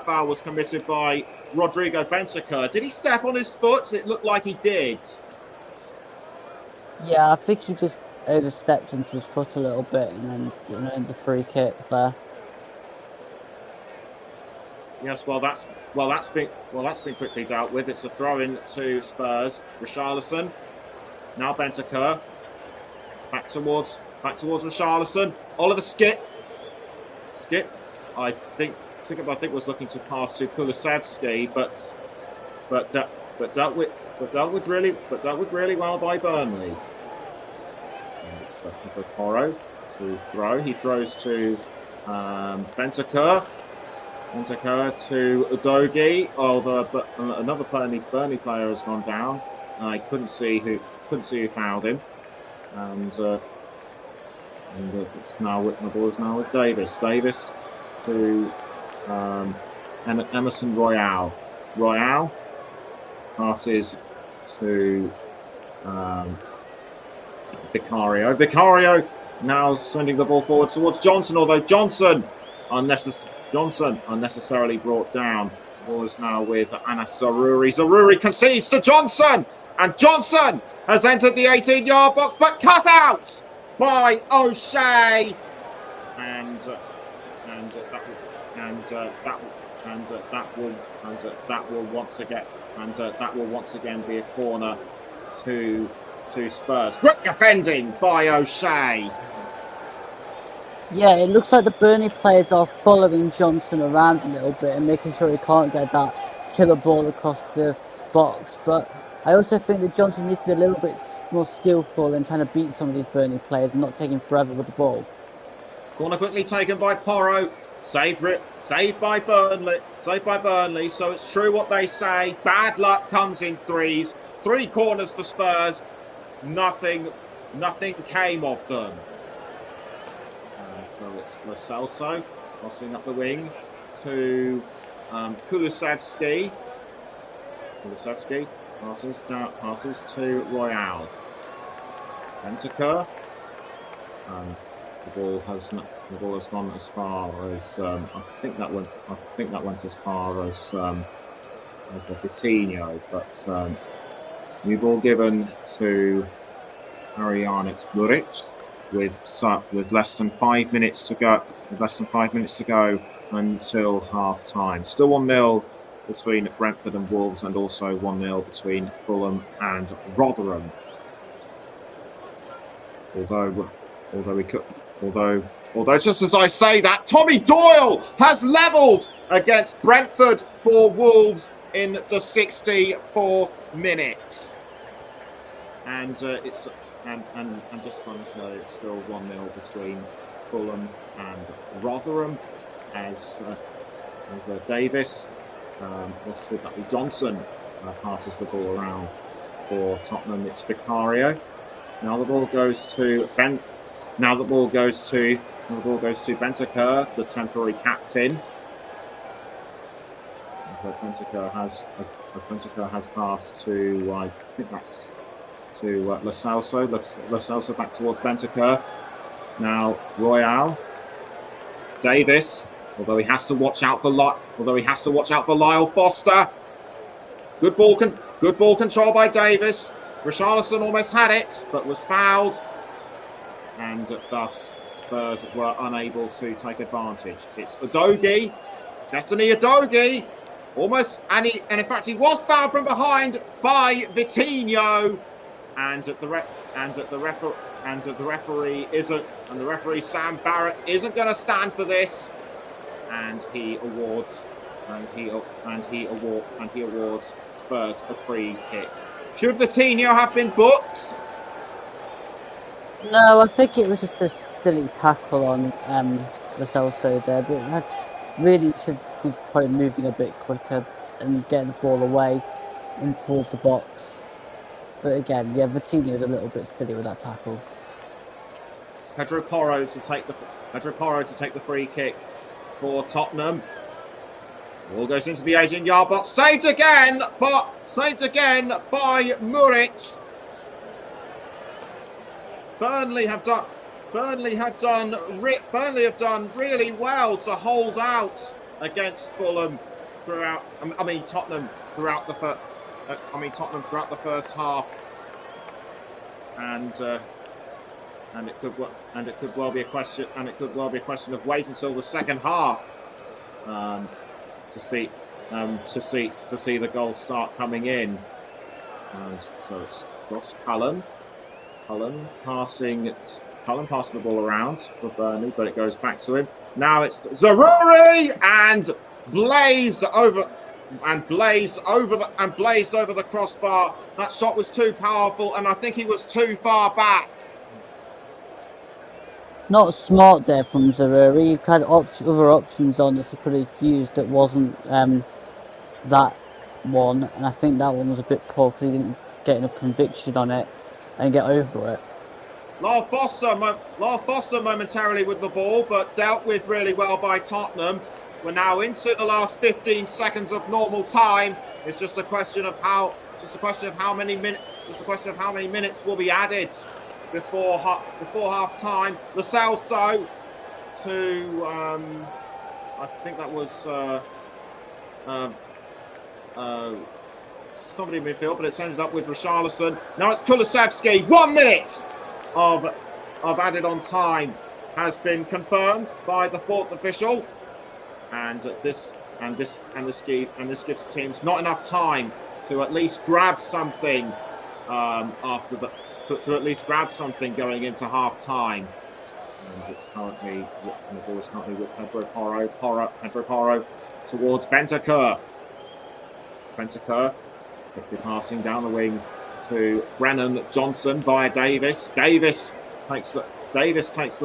foul was committed by Rodrigo Bentancur. Did he step on his foot? It looked like he did. Yeah, I think he just overstepped into his foot a little bit, and then the free kick there. Yes, that's been quickly dealt with. It's a throw in to Spurs. Richarlison. Now Bentancur. Back towards Richarlison. Oliver Skip. I think was looking to pass to Kulusevski, but dealt with really well by Burnley. And it's for Porro to throw. He throws to Bentancur. Bentancur to Udogie. But another Burnley player has gone down. I couldn't see who fouled him. And it's now the ball is now with Davis. Davis to Emerson Royale. Royale passes to Vicario. Vicario now sending the ball forward towards Johnson, although Johnson unnecessarily brought down. The ball is now with Anas Zaruri. Zaruri concedes to Johnson, and Johnson has entered the 18-yard box, but cut out by O'Shea, and that will once again be a corner to Spurs. Great defending by O'Shea. Yeah, it looks like the Burnley players are following Johnson around a little bit and making sure he can't get that killer ball across the box. But I also think that Johnson needs to be a little bit more skillful in trying to beat some of these Burnley players and not taking forever with the ball. Corner quickly taken by Porro. Saved by Burnley. So it's true what they say. Bad luck comes in threes. 3 corners for Spurs. Nothing came of them. So it's Lo Celso crossing up the wing to Kulusevski. Kulusevski passes to Royale. Bentancur, and the ball has gone as far as I think that went as far as a Coutinho, but new ball given to Arianic Muric with less than 5 minutes to go. Until half time. Still 1-0 between Brentford and Wolves, and also 1-0 between Fulham and Rotherham. Although just as I say that, Tommy Doyle has levelled against Brentford for Wolves in the 64th minute, and just on show, it's still 1-0 between Fulham and Rotherham as Davis, or should that be Johnson, passes the ball around for Tottenham. It's Vicario. Now the ball goes to Bentancur, the temporary captain. So Bentancur has passed to, I think that's to Lo Celso. Lo Celso back towards Bentancur. Now Royale. Davis, although he has to watch out for Lyle Foster. Good ball control by Davis. Richarlison almost had it, but was fouled, and thus Spurs were unable to take advantage. It's Udogie, Destiny Udogie, almost, and in fact he was fouled from behind by Vitinho, and the referee Sam Barrett isn't going to stand for this, and he awards Spurs a free kick. Should Vitinho have been booked? No, I think it was just a silly tackle on Lo Celso there, but that really should be probably moving a bit quicker and getting the ball away and towards the box. But again, yeah, Vitinho was a little bit silly with that tackle. Pedro Porro to take the free kick for Tottenham. Ball goes into the 18-yard box. Saved again by Muric. Burnley have done really well to hold out against Fulham throughout. Tottenham throughout the first half, and it could well be a question of waiting until the second half to see the goals start coming in. And so it's Josh Cullen passing the ball around for Burnley, but it goes back to him. Now it's Zaroury and blazed over the crossbar. That shot was too powerful, and I think he was too far back. Not smart there from Zaroury. He had other options on that he could have used that wasn't that one, and I think that one was a bit poor because he didn't get enough conviction on it and get over it. Lyle Foster momentarily with the ball, but dealt with really well by Tottenham. We're now into the last 15 seconds of normal time. It's just a question of how many minutes will be added before half time. Lascelles though to I think that was somebody in midfield, but it's ended up with Richarlison. Now it's Kulusevski. 1 minute of added on time has been confirmed by the fourth official, and this gives teams not enough time to at least grab something to at least grab something going into half time. And the ball is currently with Pedro Porro towards Bentancur. Quickly passing down the wing to Brennan Johnson via Davis. Davis takes the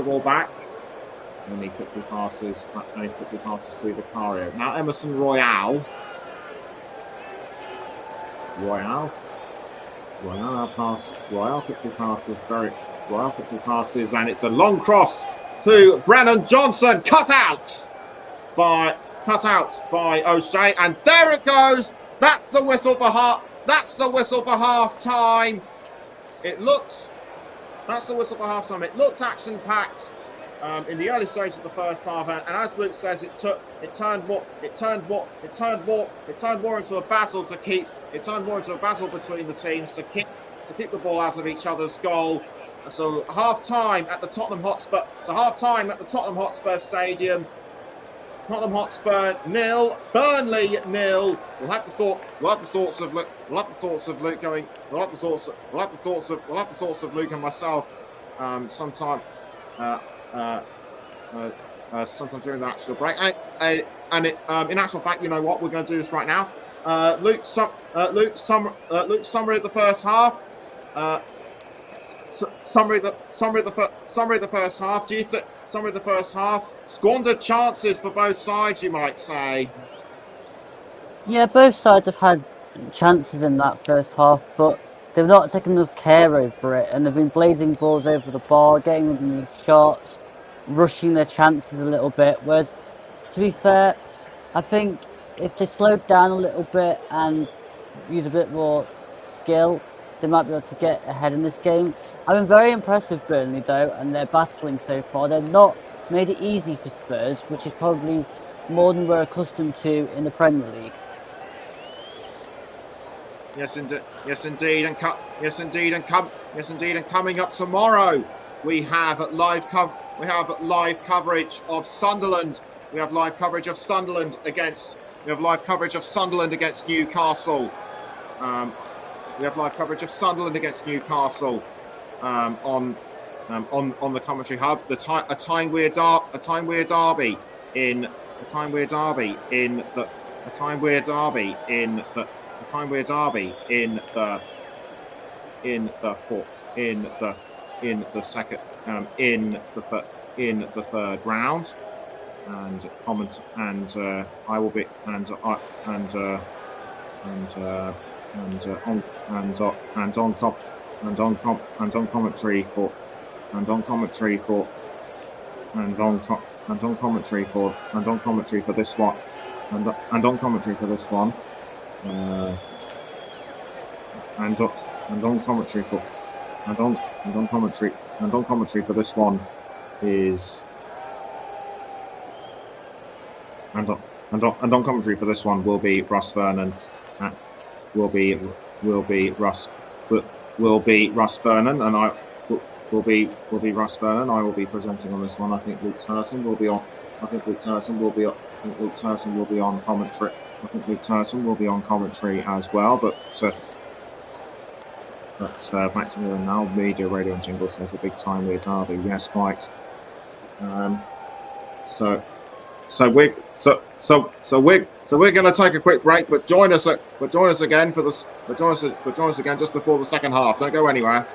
ball back, and he quickly passes to Vicario. Now Emerson Royale quickly passes, and it's a long cross to Brennan Johnson, cut out by O'Shea, and there it goes. That's the whistle for half time. It looked action-packed in the early stages of the first half, and as Luke says, it turned more into a battle between the teams to keep the ball out of each other's goal. So half time at the Tottenham Hotspur Stadium. Tottenham Hotspur 0, Burnley 0. We'll have the thoughts of Luke and myself sometime during the actual break. And in actual fact, you know what? We're going to do this right now. Luke summary of the first half. Summary of the first half. Do you think summary of the first half? Squandered chances for both sides, you might say. Yeah, both sides have had chances in that first half, but they've not taken enough care over it, and they've been blazing balls over the bar, getting them these shots, rushing their chances a little bit. Whereas, to be fair, I think if they slowed down a little bit and use a bit more skill, they might be able to get ahead in this game. I've been very impressed with Burnley though, and their battling so far. They've not made it easy for Spurs, which is probably more than we're accustomed to in the Premier League. Yes, indeed, and coming up tomorrow, we have live coverage of Sunderland. We have live coverage of Sunderland against Newcastle. We have live coverage of Sunderland against Newcastle on the commentary hub. A time weird derby in the third round, and comment, and I will be and on commentary for this one, and on commentary for this one, and on commentary for on commentary for this one is and on commentary for this one will be Russ Vernon. Will be Russ Vernon, and I will be Russ Vernon. I will be presenting on this one. I think Luke Turton will be on. I think Luke Turton will be on commentary. I think Luke Turton will be on commentary as well. But Maximilian now media radio and jingle says a big time with derby. Yes, quite. So we're going to take a quick break, but join us again for this. Join us again just before the second half. Don't go anywhere.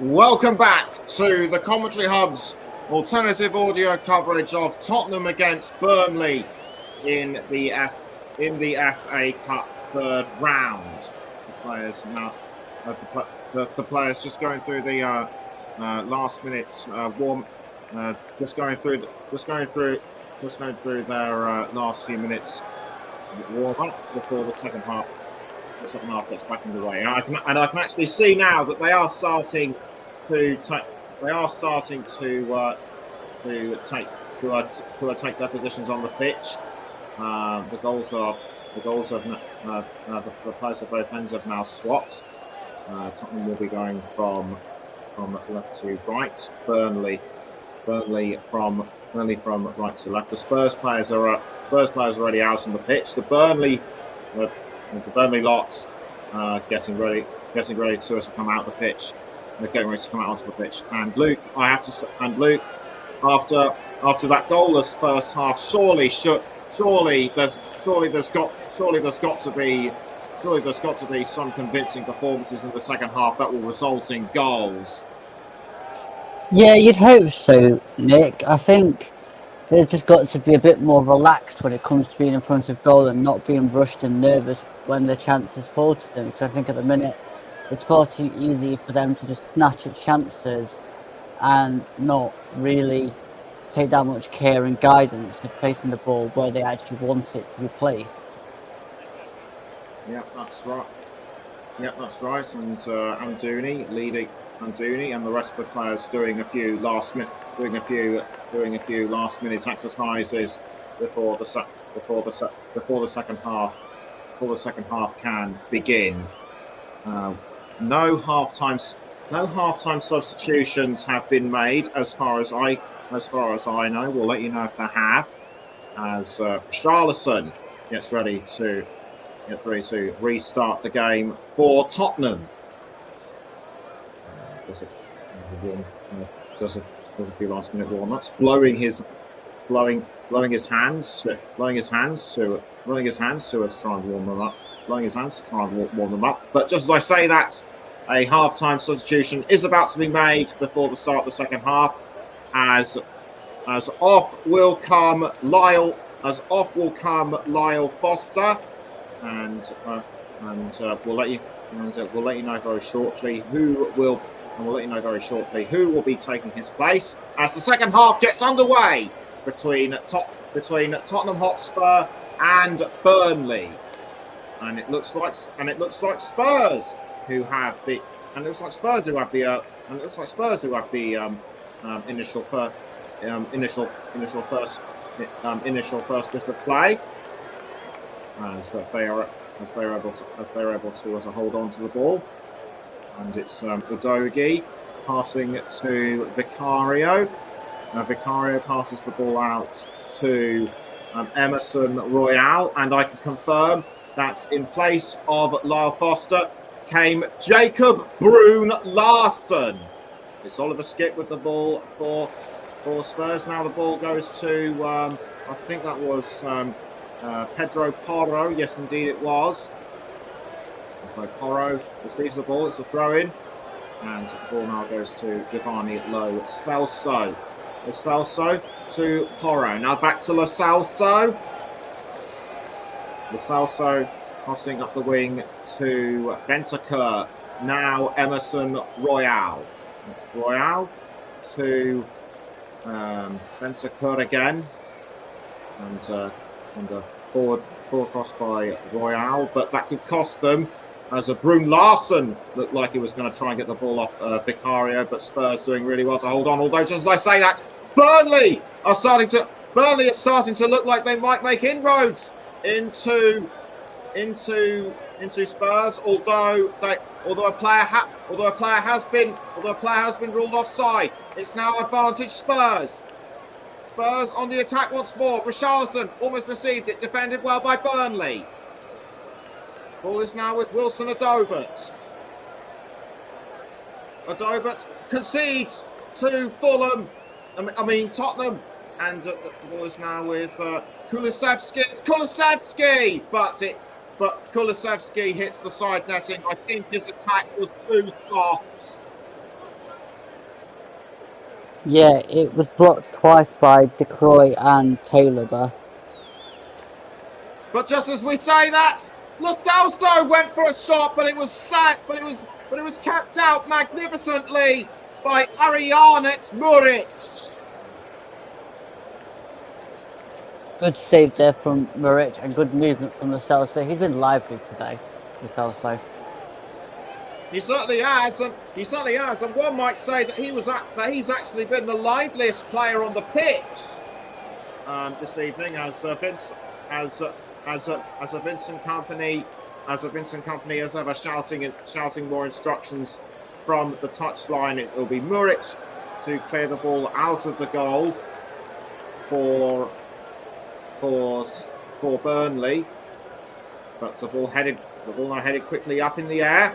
Welcome back to the Commentary Hub's alternative audio coverage of Tottenham against Burnley in the FA Cup third round. The players now, the players just going through the last minutes warm, just going through their last few minutes warm up before the second half. The second half gets back underway, and I can actually see now that they are starting to take their positions on the pitch. The players at both ends have now swapped. Tottenham will be going from left to right. Burnley from right to left. The Spurs players are already out on the pitch. The Burnley lots getting ready to come out the pitch. They're getting ready to come out onto the pitch. And Luke, after that goalless first half, surely there's got to be some convincing performances in the second half that will result in goals. Yeah, you'd hope so, Nick. I think there's just got to be a bit more relaxed when it comes to being in front of goal and not being rushed and nervous when the chances fall to them. Because I think at the minute it's far too easy for them to just snatch at chances and not really take that much care and guidance of placing the ball where they actually want it to be placed. Yeah, that's right. And Anduni and the rest of the players doing a few last minute exercises before the second half can begin. No half-time substitutions have been made as far as I know. We'll let you know if they have. As Richarlison gets ready to restart the game for Tottenham. Does a few last minute warm-ups, blowing his hands to try and warm them up. But just as I say that, a half-time substitution is about to be made before the start of the second half. As off will come Lyle Foster, and we'll let you know very shortly who will be taking his place as the second half gets underway between Tottenham Hotspur and Burnley, and it looks like Spurs who have the initial first bit of play, as they're able to hold on to the ball. And it's Udogie passing to Vicario. Vicario passes the ball out to Emerson Royale, and I can confirm that in place of Lyle Foster came Jacob Brune Larsson. It's Oliver Skip with the ball for Spurs. Now the ball goes to I think that was Pedro Porro. Yes, indeed it was. So Porro receives the ball. It's a throw-in. And the ball now goes to Giovanni Lo Celso. Lo Celso to Porro. Now back to Lo Celso. Lo Celso crossing up the wing to Bentancur. Now Emerson Royale. It's Royale to Bentancur again. And forward cross by Royale. But that could cost them, as a Brune Larsson looked like he was going to try and get the ball off Vicario, but Spurs doing really well to hold on. Although, just as I say that, Burnley are starting to look like they might make inroads into Spurs. Although a player has been ruled offside. It's now advantage Spurs. Spurs on the attack once more. Richarlison almost received it, defended well by Burnley. Ball is now with Wilson Adobert. Adobert concedes to Fulham. Tottenham. And the ball is now with Kulusevski. It's Kulusevski! But Kulusevski hits the side netting. I think his attack was too soft. Yeah, it was blocked twice by De Croix and Taylor there. But just as we say that, Lo Celso went for a shot, but it was kept out magnificently by Arianet Muric. Good save there from Muric and good movement from Lo Celso. He's been lively today, Lo Celso. He certainly has, and one might say that he's actually been the liveliest player on the pitch this evening, as Vincent Company as ever shouting more instructions from the touchline. It will be Muric to clear the ball out of the goal for Burnley, but the ball now headed quickly up in the air.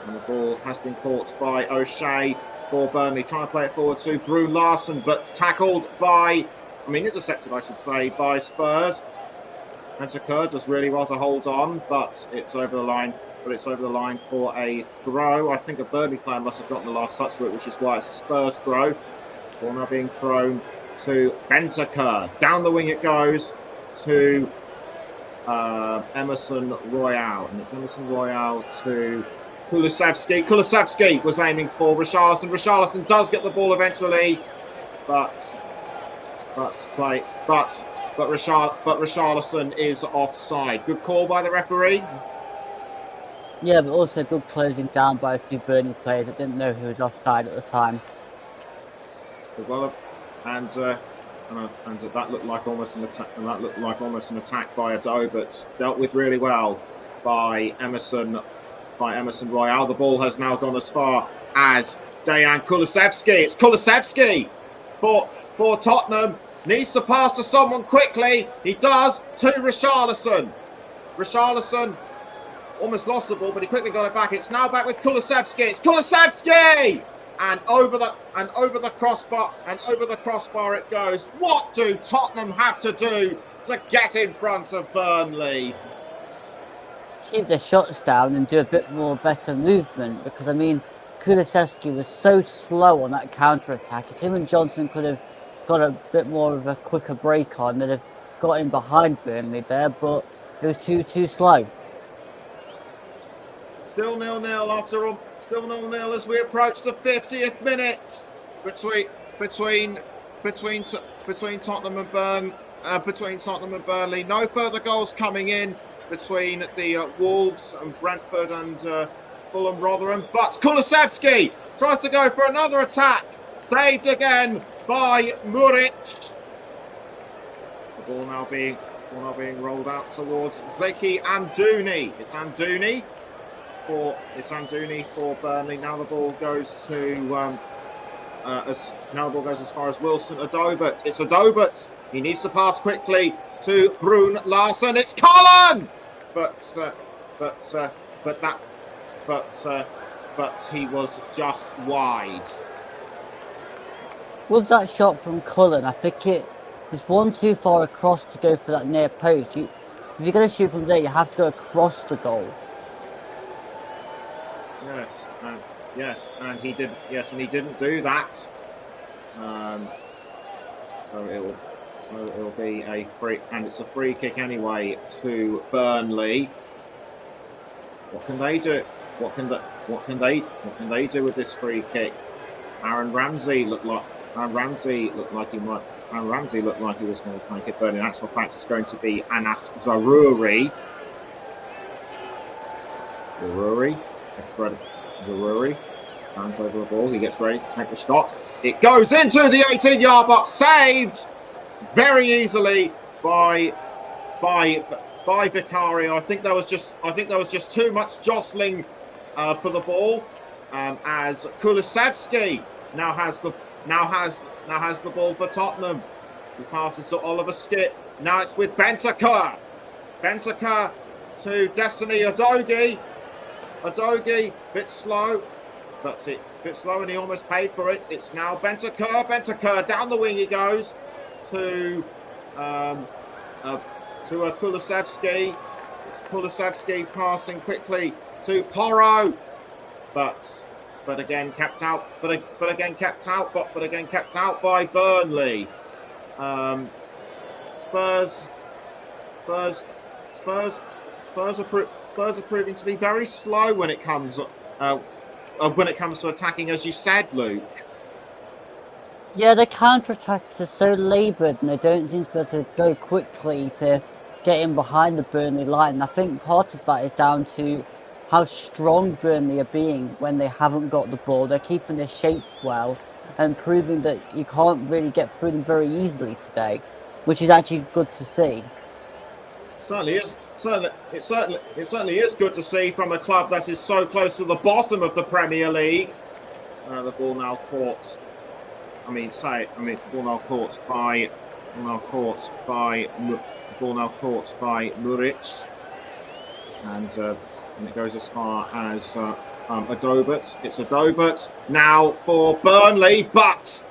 And the ball has been caught by O'Shea for Burnley, trying to play it forward to Brune Larsen, but intercepted, I should say, by Spurs. Bentancur does really well to hold on, but it's over the line. For a throw. I think a Burnley player must have gotten the last touch to it, which is why it's a Spurs throw. Ball now being thrown to Bentancur. Down the wing it goes to Emerson Royale, and it's Emerson Royale to Kulusevski. Kulusevski was aiming for Richarlison. Richarlison does get the ball eventually, but Richarlison is offside. Good call by the referee. Yeah, but also good closing down by a few Burnley players that didn't know who was offside at the time. Well, and that looked like almost an attack. And that looked like almost an attack by Ado, but dealt with really well by Emerson Royale. The ball has now gone as far as Dejan Kulusevski. It's Kulusevski for Tottenham. Needs to pass to someone quickly. He does, to Richarlison. Richarlison almost lost the ball, but he quickly got it back. It's now back with Kulusevski. It's Kulusevski! And over the crossbar it goes. What do Tottenham have to do to get in front of Burnley? Keep their shots down and do a bit more better movement, because Kulusevski was so slow on that counter attack. If him and Johnson could have got a bit more of a quicker break on, they'd have got in behind Burnley there, but it was too slow. Still 0-0 after all. Still 0-0 as we approach the 50th minute between Tottenham and Burnley. No further goals coming in between the Wolves and Brentford and Fulham Rotherham. But Kulusevski tries to go for another attack. Saved again by Muric. The ball now being rolled out towards Zeki Amdouni. It's Amdouni for Burnley. Now the ball goes as far as Wilson Adobert. It's Adobert. He needs to pass quickly to Brune Larsen. It's Cullen, but he was just wide. With that shot from Cullen, I think it was one too far across to go for that near post. If you're going to shoot from there, you have to go across the goal. And he didn't do that. So it'll be a free, and it's a free kick anyway to Burnley. What can they do? What can they do with this free kick? Aaron Ramsey looked like he was going to take it, but in actual fact, it's going to be Anas Zaroury. Zaroury stands over the ball. He gets ready to take the shot. It goes into the 18-yard box, saved very easily by Vicario. I think there was just too much jostling for the ball, as Kulusevski now has the ball for Tottenham. He passes to Oliver Skipp. Now it's with Bentancur. Bentancur to Destiny Udogie. Udogie, bit slow. That's it. Bit slow, and he almost paid for it. It's now Bentancur. Bentancur down the wing he goes to Kulusevski. It's Kulusevski passing quickly to Porro, but again kept out. But again kept out by Burnley. Spurs are proving to be very slow when it comes to attacking, as you said, Luke. Yeah, the counter-attacks are so laboured and they don't seem to be able to go quickly to get in behind the Burnley line. And I think part of that is down to how strong Burnley are being when they haven't got the ball. They're keeping their shape well and proving that you can't really get through them very easily today, which is actually good to see. It certainly is good to see from a club that is so close to the bottom of the Premier League. The ball now caught. The ball now caught by Muric, and it goes as far as Adobert. It's Adobert now for Burnley, but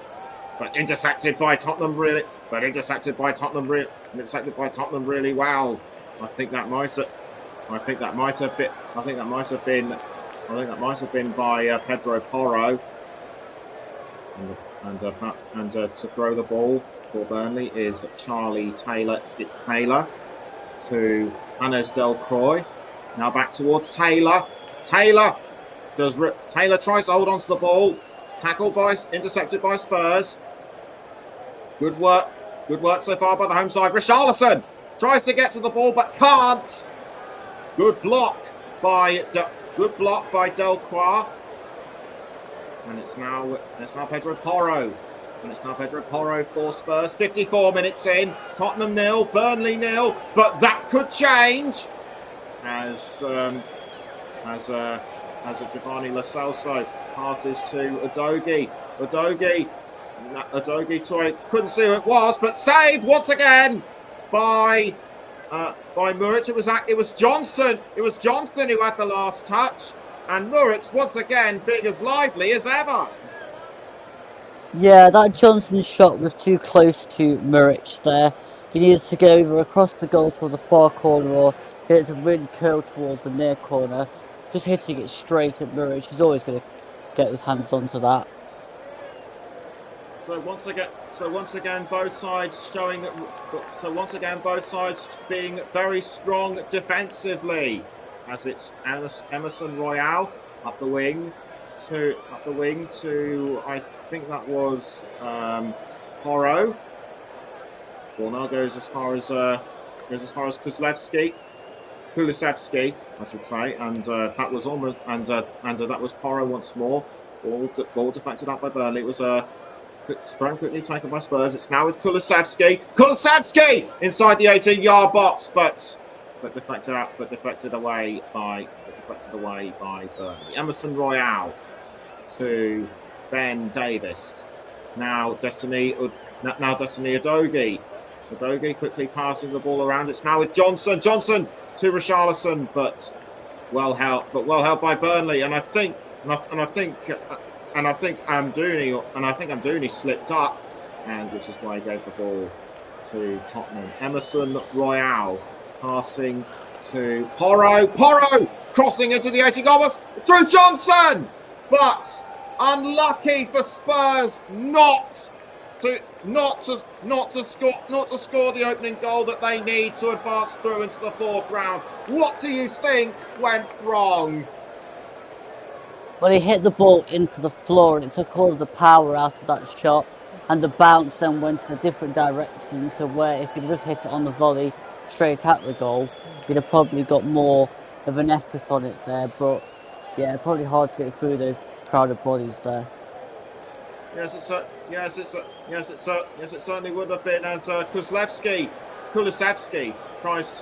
intercepted by Tottenham really. Intercepted by Tottenham really well. I think that might have been by Pedro Porro. And to throw the ball for Burnley is Charlie Taylor. It's Taylor to Hannes Del Croix. Now back towards Taylor. Taylor tries to hold on to the ball. Intercepted by Spurs. Good work so far by the home side. Richarlison tries to get to the ball but can't. Good block by Del Croix. And it's now Pedro Porro. And it's now Pedro Porro for Spurs. 54 minutes in. Tottenham 0, Burnley 0. But that could change as Giovanni Lo Celso passes to Udogie. Udogie couldn't see who it was, but saved once again by Muric. It was Johnson. It was Johnson who had the last touch. And Muric, once again, being as lively as ever. Yeah, that Johnson shot was too close to Muric there. He needed to go over across the goal towards the far corner or get it to really curl towards the near corner. Just hitting it straight at Muric. He's always going to get his hands onto that. So once again, both sides being very strong defensively. As it's Emerson Royale up the wing to I think that was Porro. Ball now goes as far as Kulusevski, I should say, and that was almost that was Porro once more. Ball deflected up by Burnley. It was quickly taken by Spurs. It's now with Kulusevski. Kulusevski inside the 18-yard box, but deflected away by Burnley. Emerson Royale to Ben Davis. Now Destiny Udogie. Udogie quickly passing the ball around. It's now with Johnson. Johnson to Richarlison, but well held by Burnley. And I think Amdouni slipped up, and which is why he gave the ball to Tottenham. Emerson Royale passing to Porro. Porro crossing into the 18-yard box through Johnson, but unlucky for Spurs not to score the opening goal that they need to advance through into the fourth round. What do you think went wrong? Well, he hit the ball into the floor and it took all of the power out of that shot, and the bounce then went in a different direction, so where if he'd just hit it on the volley straight at the goal, he'd have probably got more of an effort on it there. But yeah, probably hard to get through those crowded bodies there. Yes, it certainly would have been, as Kulusevski tries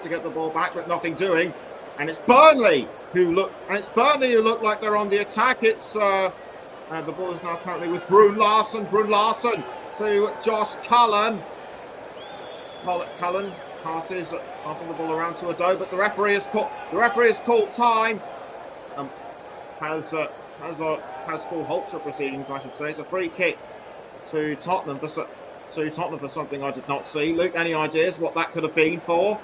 to get the ball back, but nothing doing. And it's Burnley who look like they're on the attack. It's the ball is now currently with Brun Larsen. Brun Larsen to Josh Cullen. Cullen passing the ball around to Ado, but the referee has called time. Has called halter proceedings, I should say. It's a free kick to Tottenham for something I did not see. Luke, any ideas what that could have been for?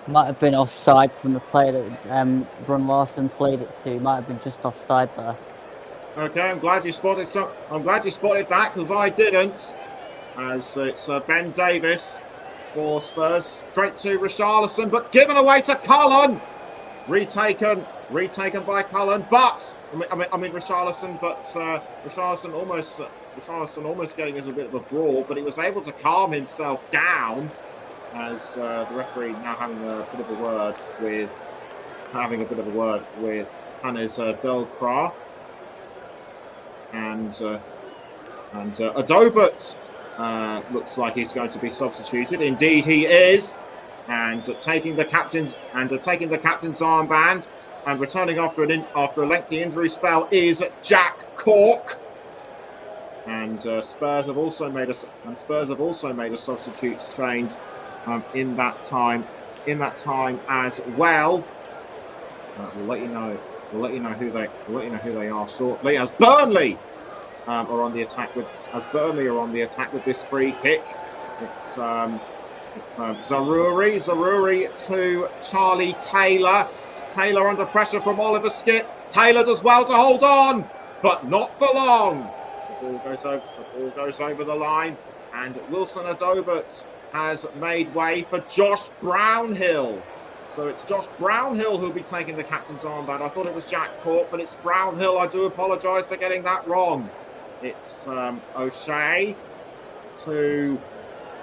Might have been offside from the player that Brun Larson played it to. Might have been just offside there. Okay, I'm glad you spotted that because I didn't. As it's Ben Davis for Spurs, straight to Richarlison, but given away to Cullen. Retaken by Cullen, but I mean Richarlison, but Richarlison almost getting us a bit of a brawl, but he was able to calm himself down as the referee now having a bit of a word with Hannes Delcroix and Adobert looks like he's going to be substituted. Indeed, he is. And taking the captain's armband and returning after a lengthy injury spell is Jack Cork. And Spurs have also made a substitutes change in that time as well. We'll let you know who they are shortly. As Burnley are on the attack with this free kick. It's Zaroury to Charlie Taylor. Taylor under pressure from Oliver Skipp. Taylor does well to hold on, but not for long. The ball goes over the line, and Wilson Adobert has made way for Josh Brownhill. So it's Josh Brownhill who'll be taking the captain's armband. I thought it was Jack Cork, but it's Brownhill. I do apologise for getting that wrong. It's O'Shea to...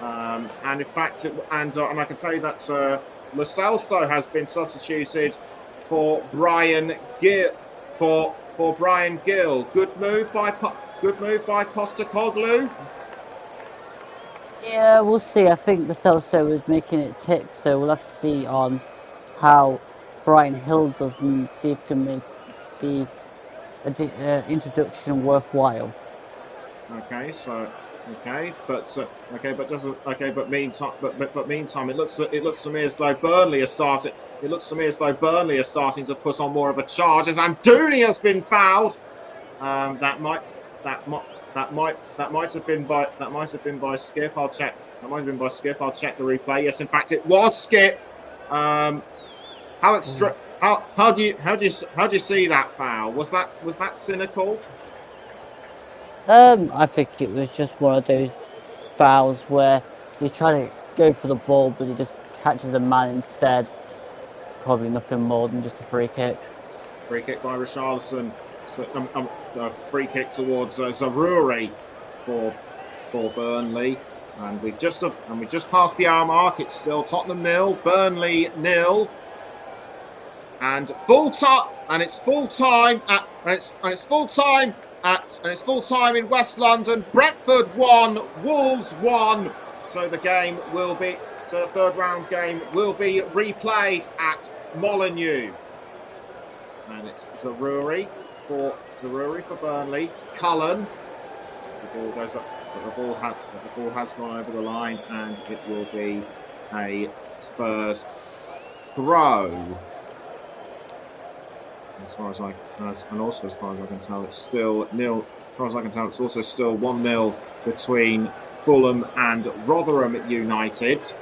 and in fact, and I can tell you that Lo Celso has been substituted for Brian Gill. For Brian Gill, good move by Postecoglou. Yeah, we'll see. I think Lo Celso is making it tick, so we'll have to see on how Brian Hill does and see if he can make the introduction worthwhile. Meantime, it looks to me as though Burnley are starting. It looks to me as though Burnley are starting to put on more of a charge. As Amdouni has been fouled, that might have been by Skipp. I'll check. That might have been by Skipp. I'll check the replay. Yes, in fact, it was Skipp. How do you see that foul? Was that cynical? I think it was just one of those fouls where he's trying to go for the ball, but he just catches a man instead. Probably nothing more than just a free kick. Free kick by Richarlison. Free kick towards Zaroury for Burnley, and we just passed the hour mark. It's still Tottenham 0, Burnley 0, and full time. And it's full time in West London. Brentford 1, Wolves 1. So the third round game will be replayed at Molineux. And it's Zaroury for Burnley. Cullen. The ball goes up. The ball has gone over the line, and it will be a Spurs throw. As far as I can tell, it's still nil. As far as I can tell, it's also still 1-0 between Fulham and Rotherham United.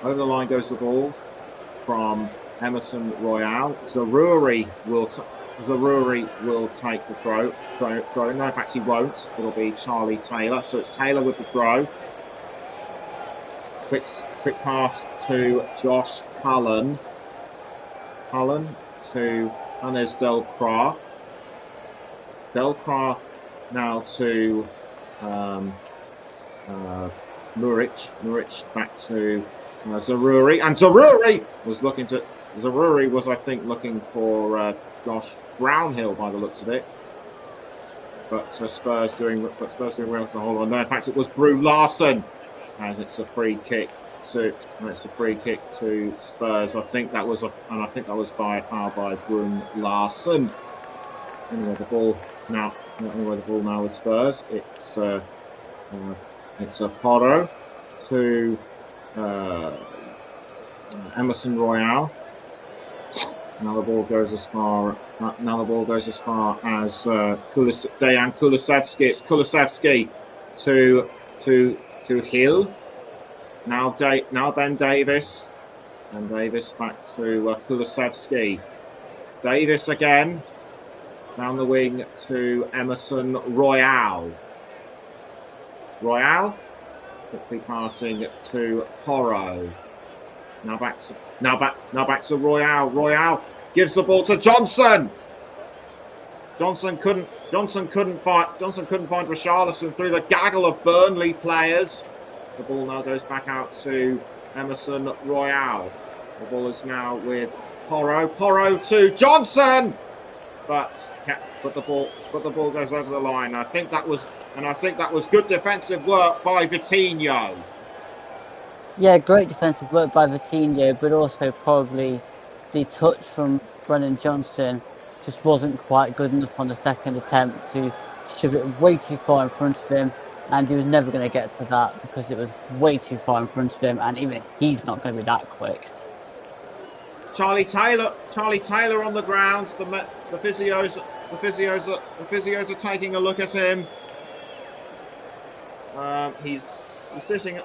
Over the line goes the ball from Emerson Royale. Zaroury will take the throw. No, in fact, he won't. It'll be Charlie Taylor. So it's Taylor with the throw. Quick pass to Josh Cullen. Cullen to Hannes Delcroix. Delcroix now to Muric back to Zaroury. And Zaroury was, I think, looking for Josh Brownhill by the looks of it. But Spurs doing well to hold on. No, in fact, it was Bru Larson, as it's a free kick to Spurs. I think that was by a foul by Bru Larson. Anyway, the ball now with Spurs. It's Porro to Emerson Royale. Now the ball goes as far as Dejan Kulusevski. It's Kulusevski to Hill. Now Ben Davis. And Davis back to Kulusevski. Davis again. Down the wing to Emerson Royale. Royale quickly passing to Porro. Now back to Royale. Royale gives the ball to Johnson. Johnson couldn't find Richarlison through the gaggle of Burnley players. The ball now goes back out to Emerson Royale. The ball is now with Porro. Porro to Johnson, but the ball goes over the line. I think that was good defensive work by Vitinho. Yeah, great defensive work by Vitinho, but also probably the touch from Brennan Johnson just wasn't quite good enough on the second attempt to shove it way too far in front of him, and he was never going to get to that because it was way too far in front of him, and even he's not going to be that quick. Charlie Taylor on the ground. The physios are taking a look at him. He's sitting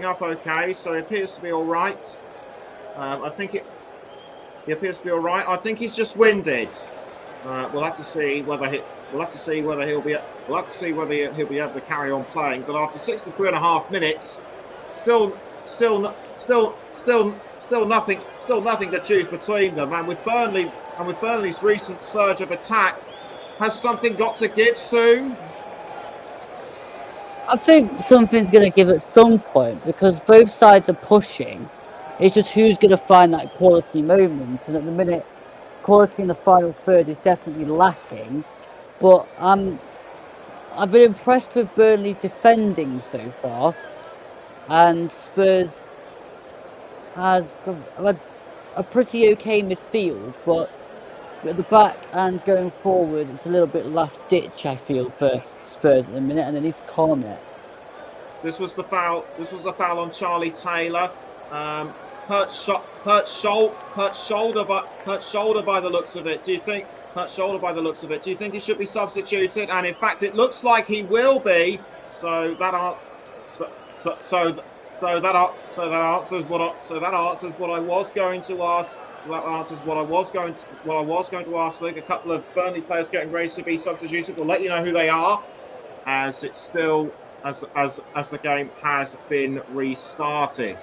up okay, so he appears to be all right. He appears to be all right. I think he's just winded. We'll have to see whether he'll be able to carry on playing. But after 63.5 minutes, still nothing to choose between them. And with Burnley's recent surge of attack, has something got to give soon? I think something's going to give at some point because both sides are pushing. It's just who's going to find that quality moment. And at the minute, quality in the final third is definitely lacking. But I've been impressed with Burnley's defending so far. And Spurs has a pretty okay midfield. But at the back and going forward, it's a little bit last ditch, I feel, for Spurs at the minute. And they need to calm it. This was the foul on Charlie Taylor. Hurt shoulder by the looks of it. Do you think Do you think he should be substituted? And in fact, it looks like he will be. So that answers what I was going to ask. That answers what I was going to ask. Luke, a couple of Burnley players getting ready to be substituted. We'll let you know who they are, as it's still as the game has been restarted.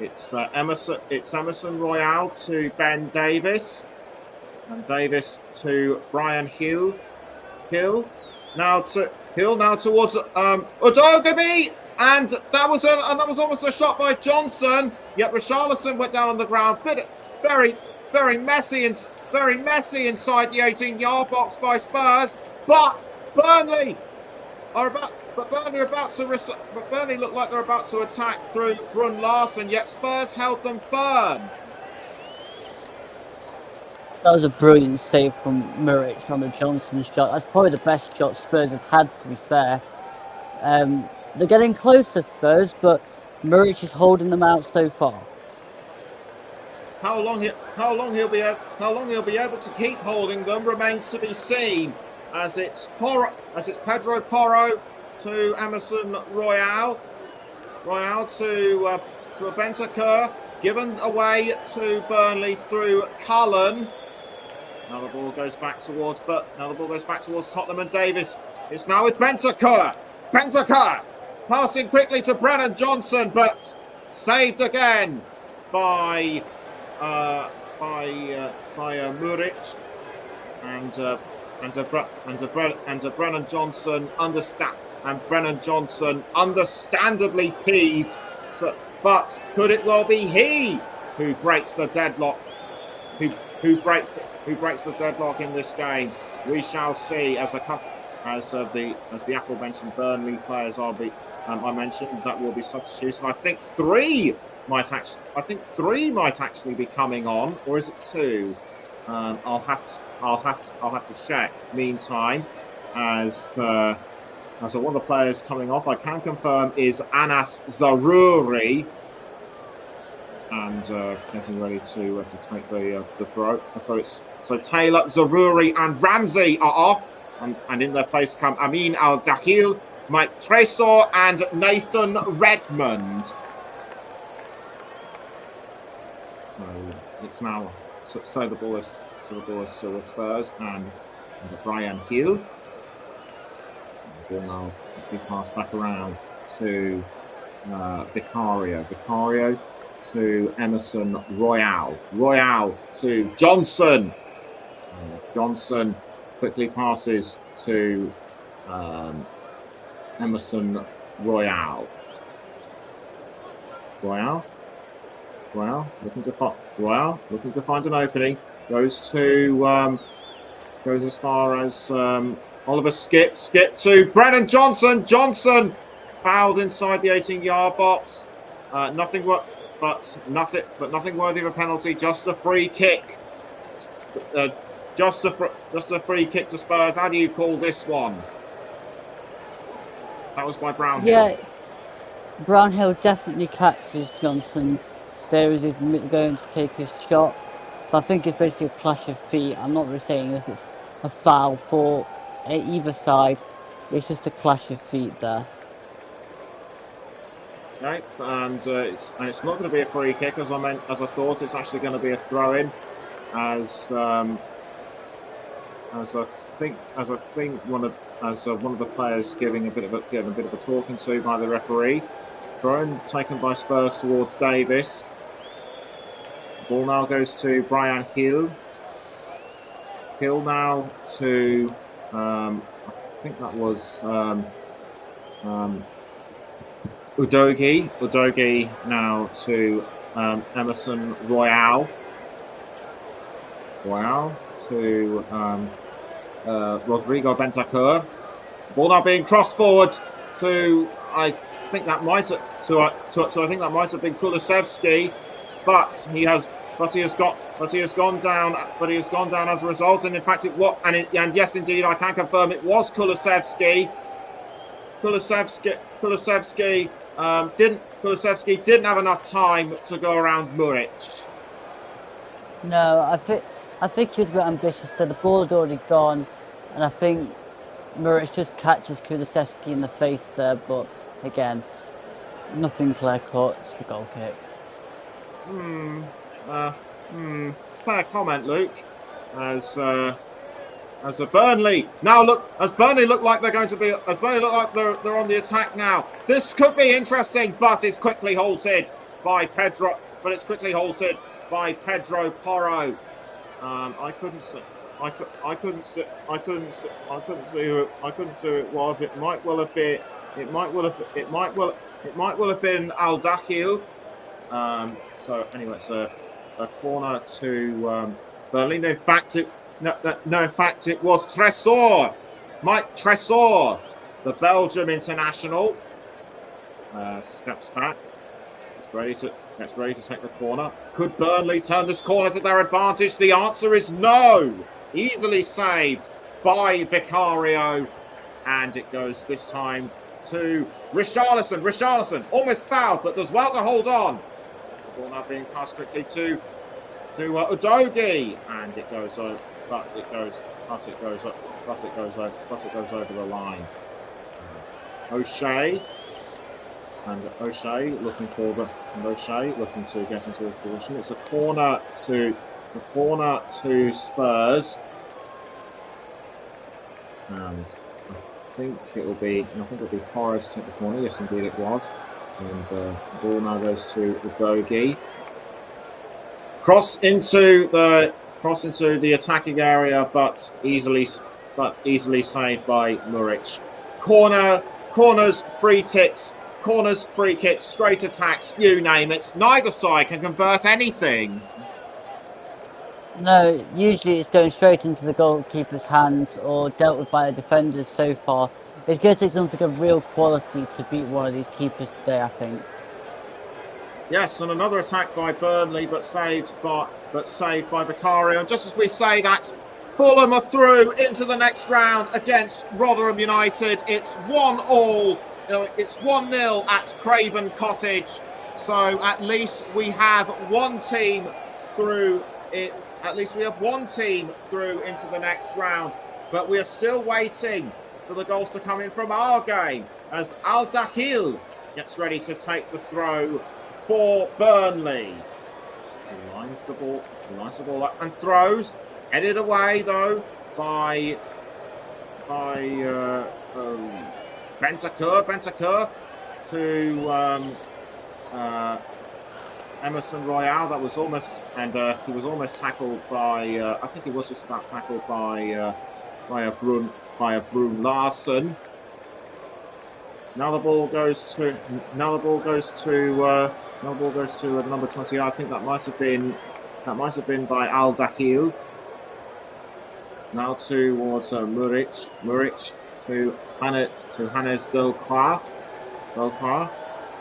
It's Emerson Royale to Ben Davis, and Davis to Brian Hill. Now towards Udogie, and that was almost a shot by Johnson. Yet Richarlison went down on the ground. Very messy inside the 18-yard box by Spurs. But Burnley look like they're about to attack through Brun Larsen, yet Spurs held them firm. That was a brilliant save from Muric on the Johnson shot. That's probably the best shot Spurs have had, to be fair. They're getting closer, Spurs, but Muric is holding them out so far. How long he'll be able to keep holding them remains to be seen. As it's Pedro Porro to Emerson Royale to a Bentancur, given away to Burnley through Cullen. Now the ball goes back towards Tottenham and Davis. It's now with Bentancur. Passing quickly to Brennan Johnson, but saved again by Muric and Brennan Johnson understandably peeved. But could it well be he who breaks the deadlock? Who breaks the deadlock in this game? We shall see. As the aforementioned Burnley players I mentioned that will be substituted. I think three might actually be coming on, or is it two? I'll have to check. Meantime, as one of the players coming off, I can confirm is Anas Zaroury, and getting ready to take the throw. So Taylor, Zaroury, and Ramsey are off, and in their place come Amin Al Dakhil, Mike Tresor and Nathan Redmond. So it's now so the ball is still with Spurs and Brian Hill. The ball now be passed back around to Vicario. Vicario to Emerson Royale. Royale to Johnson. Johnson quickly passes to Emerson Royale. Royale looking to find an opening. Goes as far as Oliver Skip to Brennan Johnson. Johnson fouled inside the 18-yard box. Nothing worthy of a penalty. Just a free kick. Just a free kick to Spurs. How do you call this one? That was by Brownhill. Yeah, Brownhill definitely catches Johnson. There is going to take his shot. But I think it's basically a clash of feet. I'm not really saying that it's a foul for either side. It's just a clash of feet there. Okay, and it's not going to be a free kick as I thought. It's actually going to be a throw-in, as I think one of the players giving a bit of a talking to by the referee. Throw-in taken by Spurs towards Davis. Ball now goes to Brian Hill. Hill now to I think that was Udogie. Udogie now to Emerson Royale. Royale to Rodrigo Bentancur. Ball now being crossed forward to I think that might have been Kulusevski, but he has gone down as a result. And in fact, and yes, indeed, I can confirm it was Kulusevski. Kulusevski didn't have enough time to go around Muric. No, I think he was a bit ambitious. The ball had already gone, and I think Muric just catches Kulusevski in the face there. But again, nothing clear cut. Just a goal kick. Fair comment, Luke. As a Burnley look like they're going to be, as Burnley look like they're on the attack now. This could be interesting, but it's quickly halted by Pedro. Porro. I couldn't see who it was. It might well have been Al Dakhil. So anyway, it's a corner to Burnley. No, in fact, it was Tresor. Mike Tresor, the Belgium international, steps back. Gets ready to take the corner. Could Burnley turn this corner to their advantage? The answer is no. Easily saved by Vicario, and it goes this time to Richarlison. Richarlison almost fouled, but does well to hold on. The ball now being passed quickly to Udogie, and it goes over. But it goes over the line. O'Shea looking to get into his position. It's a corner to Spurs, and I think it'll be Porro to take the corner. Yes, indeed it was. And the ball now goes to Udogie. Cross into the attacking area, but easily saved by Muric. Corners, free kicks, straight attacks, you name it. Neither side can convert anything. No, usually it's going straight into the goalkeeper's hands or dealt with by the defenders so far. It's going to take something of real quality to beat one of these keepers today, I think. Yes, and another attack by Burnley, but saved by Vicario. And just as we say that, Fulham are through into the next round against Rotherham United. It's 1-1. It's 1-0 at Craven Cottage. So at least we have one team through it. At least we have one team through into the next round. But we are still waiting for the goals to come in from our game. as Al Dakhil gets ready to take the throw for Burnley. He lines the ball up and throws. Headed away though by Bentancur to Emerson Royale. That was almost, and he was almost tackled by. I think he was just about tackled by a Brun Larson. Now the ball goes to number 20. I think that might have been by Al Dakhil. Now towards Muric to Hannes Delcroix.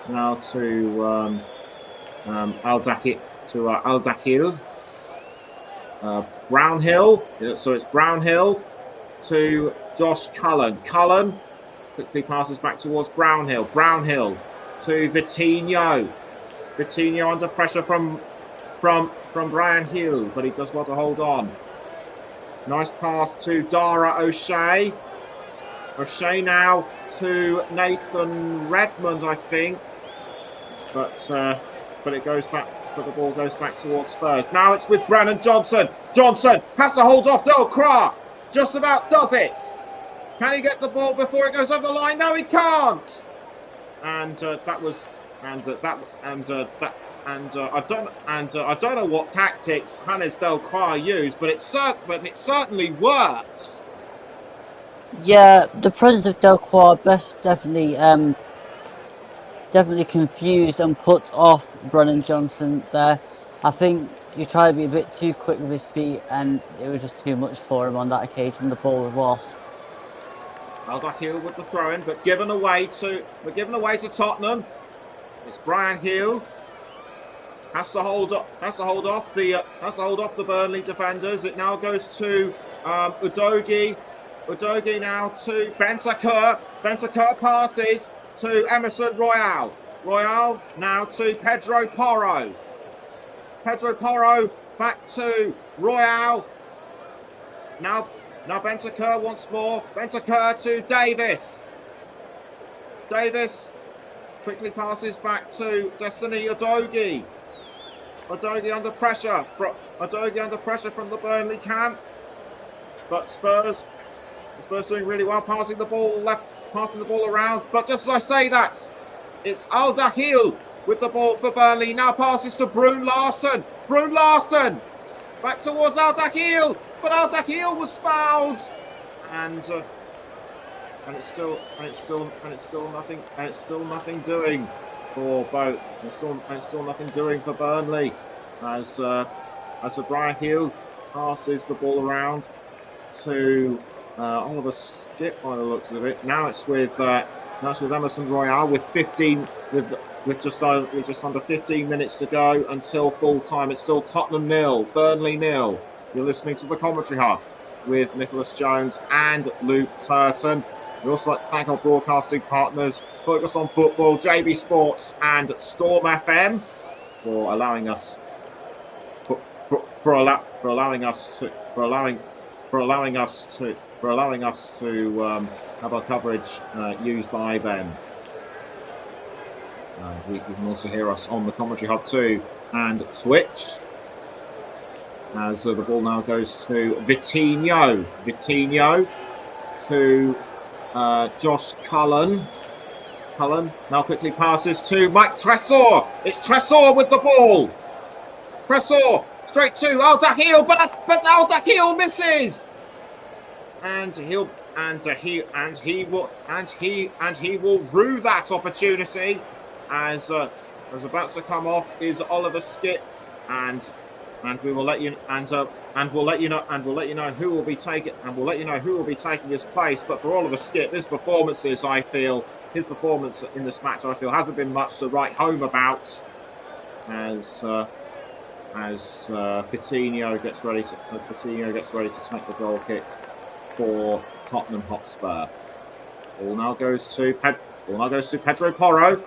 Now to Al Dakhil. Brownhill. So it's Brownhill to Josh Cullen. Cullen quickly passes back towards Brownhill. Brownhill to Vitinho. Vitinho under pressure from Brian Hill, but he does well to hold on. Nice pass to Dara O'Shea. O'Shea now to Nathan Redmond, I think. But it goes back. But the ball goes back towards Spurs. Now it's with Brennan Johnson. Johnson has to hold off Delcroix. Just about does it. Can he get the ball before it goes over the line? No, he can't. And I don't know what tactics Hannes Delcroix used, but it certainly works. Yeah, the presence of Delcroix definitely confused and put off Brennan Johnson there. I think he tried to be a bit too quick with his feet, and it was just too much for him on that occasion. The ball was lost. Al Dakhil with the throw-in, but given away to Tottenham. It's Brian Hill. Has to hold off the Burnley defenders. It now goes to Udogie. Udogie now to Bentancur. Bentancur passes to Emerson Royale. Royale now to Pedro Porro. Pedro Porro back to Royale. Now Bentancur once more. Bentancur to Davis. Davis quickly passes back to Destiny Udogie. Udogie under pressure from the Burnley camp. But Spurs doing really well, passing the ball around. But just as I say that, it's Al Dakhil with the ball for Burnley. Now passes to Brun Larson. Brun Larson back towards Al Dakhil, but Al Dakhil was fouled, and it's still nothing doing for both. It's still nothing doing for Burnley as Brian Hill passes the ball around to Oliver Skip by the looks of it. Now it's with Emerson Royale with just under 15 minutes to go until full time. It's still Tottenham 0, Burnley 0. You're listening to the Commentary Hub with Nicholas Jones and Luke Turton. We'd also like to thank our broadcasting partners, Focus on Football, JB Sports, and Storm FM, for allowing us to have our coverage used by them. You can also hear us on the Commentary Hub too and Twitch. As the ball now goes to Vitinho. Vitinho to Josh Cullen. Cullen now quickly passes to Mike Tresor. It's Tresor with the ball. Tresor straight to Al Dakhil, but Al Dakhil misses. And he will rue that opportunity as about to come off is Oliver Skip, and we will let you know who will be taking his place. But for Oliver Skip, his performance in this match hasn't been much to write home about as Vitinho gets ready to take the goal kick for Tottenham Hotspur. Ball now goes to Pedro Porro,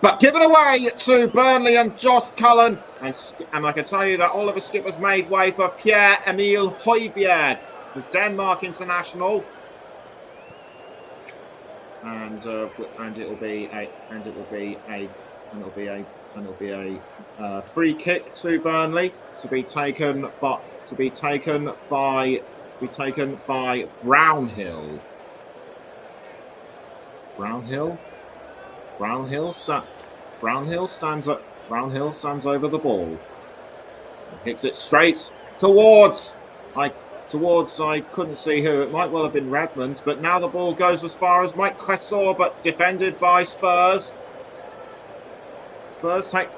but given away to Burnley and Josh Cullen. And I can tell you that Oliver Skip has made way for Pierre-Emile Højbjerg, the Denmark international. and it'll be a free kick to Burnley to be taken by Brownhill. Brownhill stands over the ball. Kicks it straight towards I couldn't see who. It might well have been Redmond, but now the ball goes as far as Mike Cressor, but defended by Spurs. Spurs take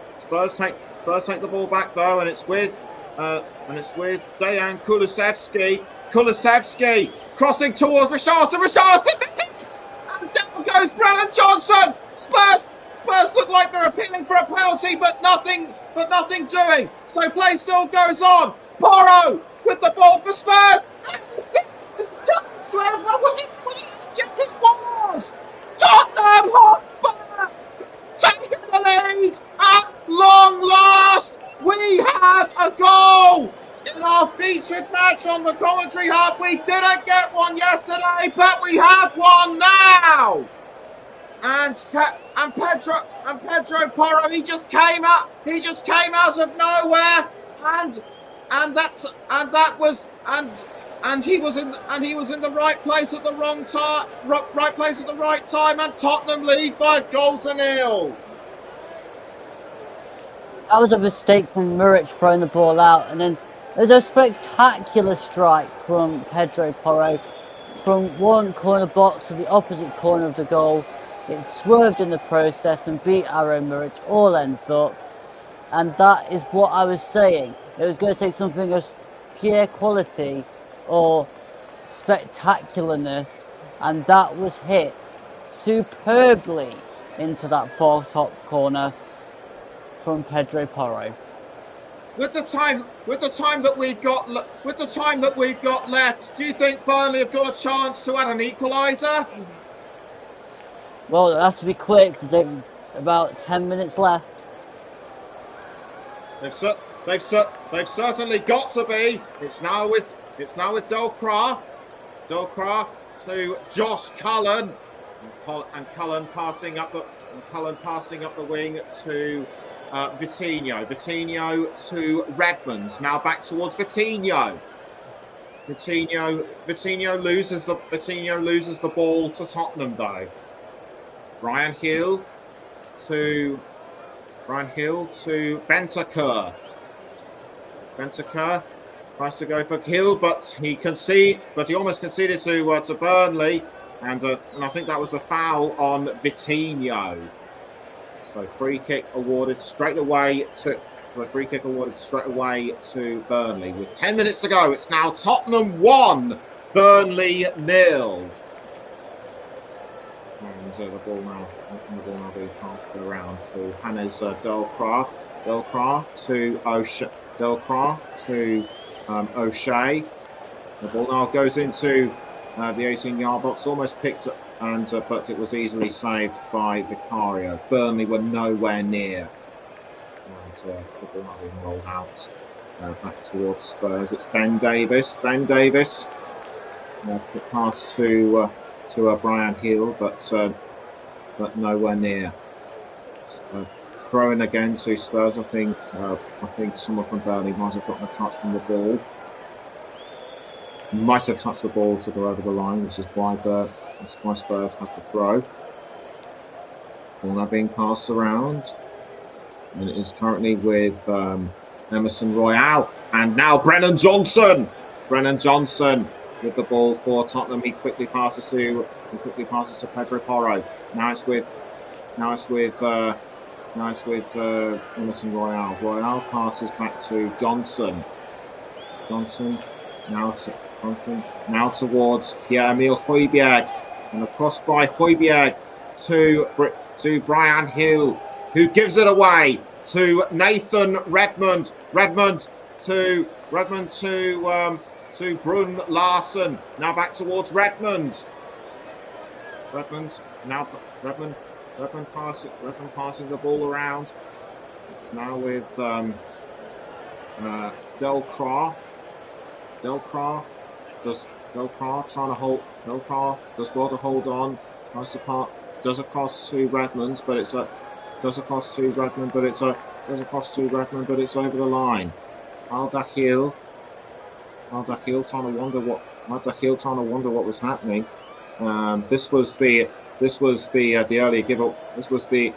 the ball back though, and it's with Dejan Kulusevski. Kulusevski crossing towards Richarlison. And down goes Brennan Johnson. Spurs look like they're appealing for a penalty, but nothing doing. So play still goes on. Porro with the ball for Spurs. What was it? Yes, it was. Tottenham Hotspur taking the lead at long last. We have a goal in our featured match on the commentary hub. We didn't get one yesterday, but we have one now. And Pedro Porro, he just came out of nowhere, and he was in the right place at the right time, and Tottenham lead by a goal to nil. That was a mistake from Muric throwing the ball out, and then there's a spectacular strike from Pedro Porro from one corner box to the opposite corner of the goal. It swerved in the process and beat Aaron Muric, all ends up. And that is what I was saying. It was going to take something of pure quality or spectacularness, and that was hit superbly into that far top corner from Pedro Porro. With the time that we've got left, do you think Burnley have got a chance to add an equaliser? Well, it'll have to be quick. There's about 10 minutes left. They've certainly got to be. It's now with Delcroix to Josh Cullen, and Cullen passing up the wing to Vitinho to Redmond. Now back towards Vitinho. Vitinho loses the ball to Tottenham though. Brian Hill to Bentancur. Bentancur tries to go for Hill, but he almost conceded to Burnley, and I think that was a foul on Vitinho. So free kick awarded straight away to Burnley. With 10 minutes to go, it's now Tottenham 1, Burnley 0. And the ball now being passed around to Hannes Delcroix. Delcroix to O'Shea. O'Shea. The ball now goes into the 18-yard box, almost picked up, but it was easily saved by Vicario. Burnley were nowhere near. And the ball now being rolled out back towards Spurs. It's Ben Davis. Put pass to Brian Hill, but nowhere near. Throwing again to Spurs. I think someone from Burnley might have gotten a touch from the ball. Might have touched the ball to go over the line, which is why Spurs have to throw. Ball now being passed around, and it is currently with Emerson Royale, and now Brennan Johnson with the ball for Tottenham. He quickly passes to Pedro Porro. Now it's with Emerson Royale. Royale passes back to Johnson. Now towards Pierre-Emile Højbjerg, and across by Højbjerg to Brian Hill, who gives it away to Nathan Redmond. Redmond to Brun Larsen. Now back towards Redmond. Redmond passing the ball around. It's now with Delcroix. Delcroix does well to hold on. Tries to part. Does across to Redmond, but it's a. Does across to Redmond, but it's a. Does across to Redmond, but it's over the line. Al Dakhil trying to wonder what was happening. This was the early give. This was the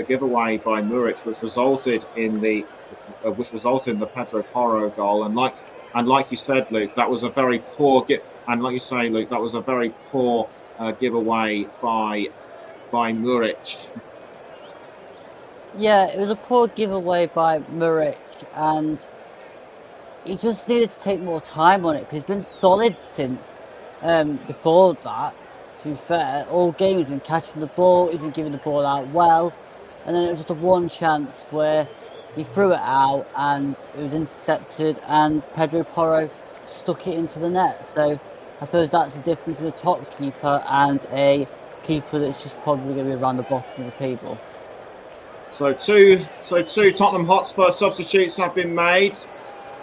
giveaway by Muric, which resulted in the Pedro Porro goal. And like you said, Luke, that was a very poor and like you say, Luke, that was a very poor giveaway by Muric. Yeah, it was a poor giveaway by Muric, and he just needed to take more time on it because he's been solid since before that. To be fair, all game he's been catching the ball, he's been giving the ball out well, and then it was just a one chance where he threw it out and it was intercepted, and Pedro Porro stuck it into the net. So I suppose that's the difference with a top keeper and a keeper that's just probably going to be around the bottom of the table. So two Tottenham Hotspur substitutes have been made.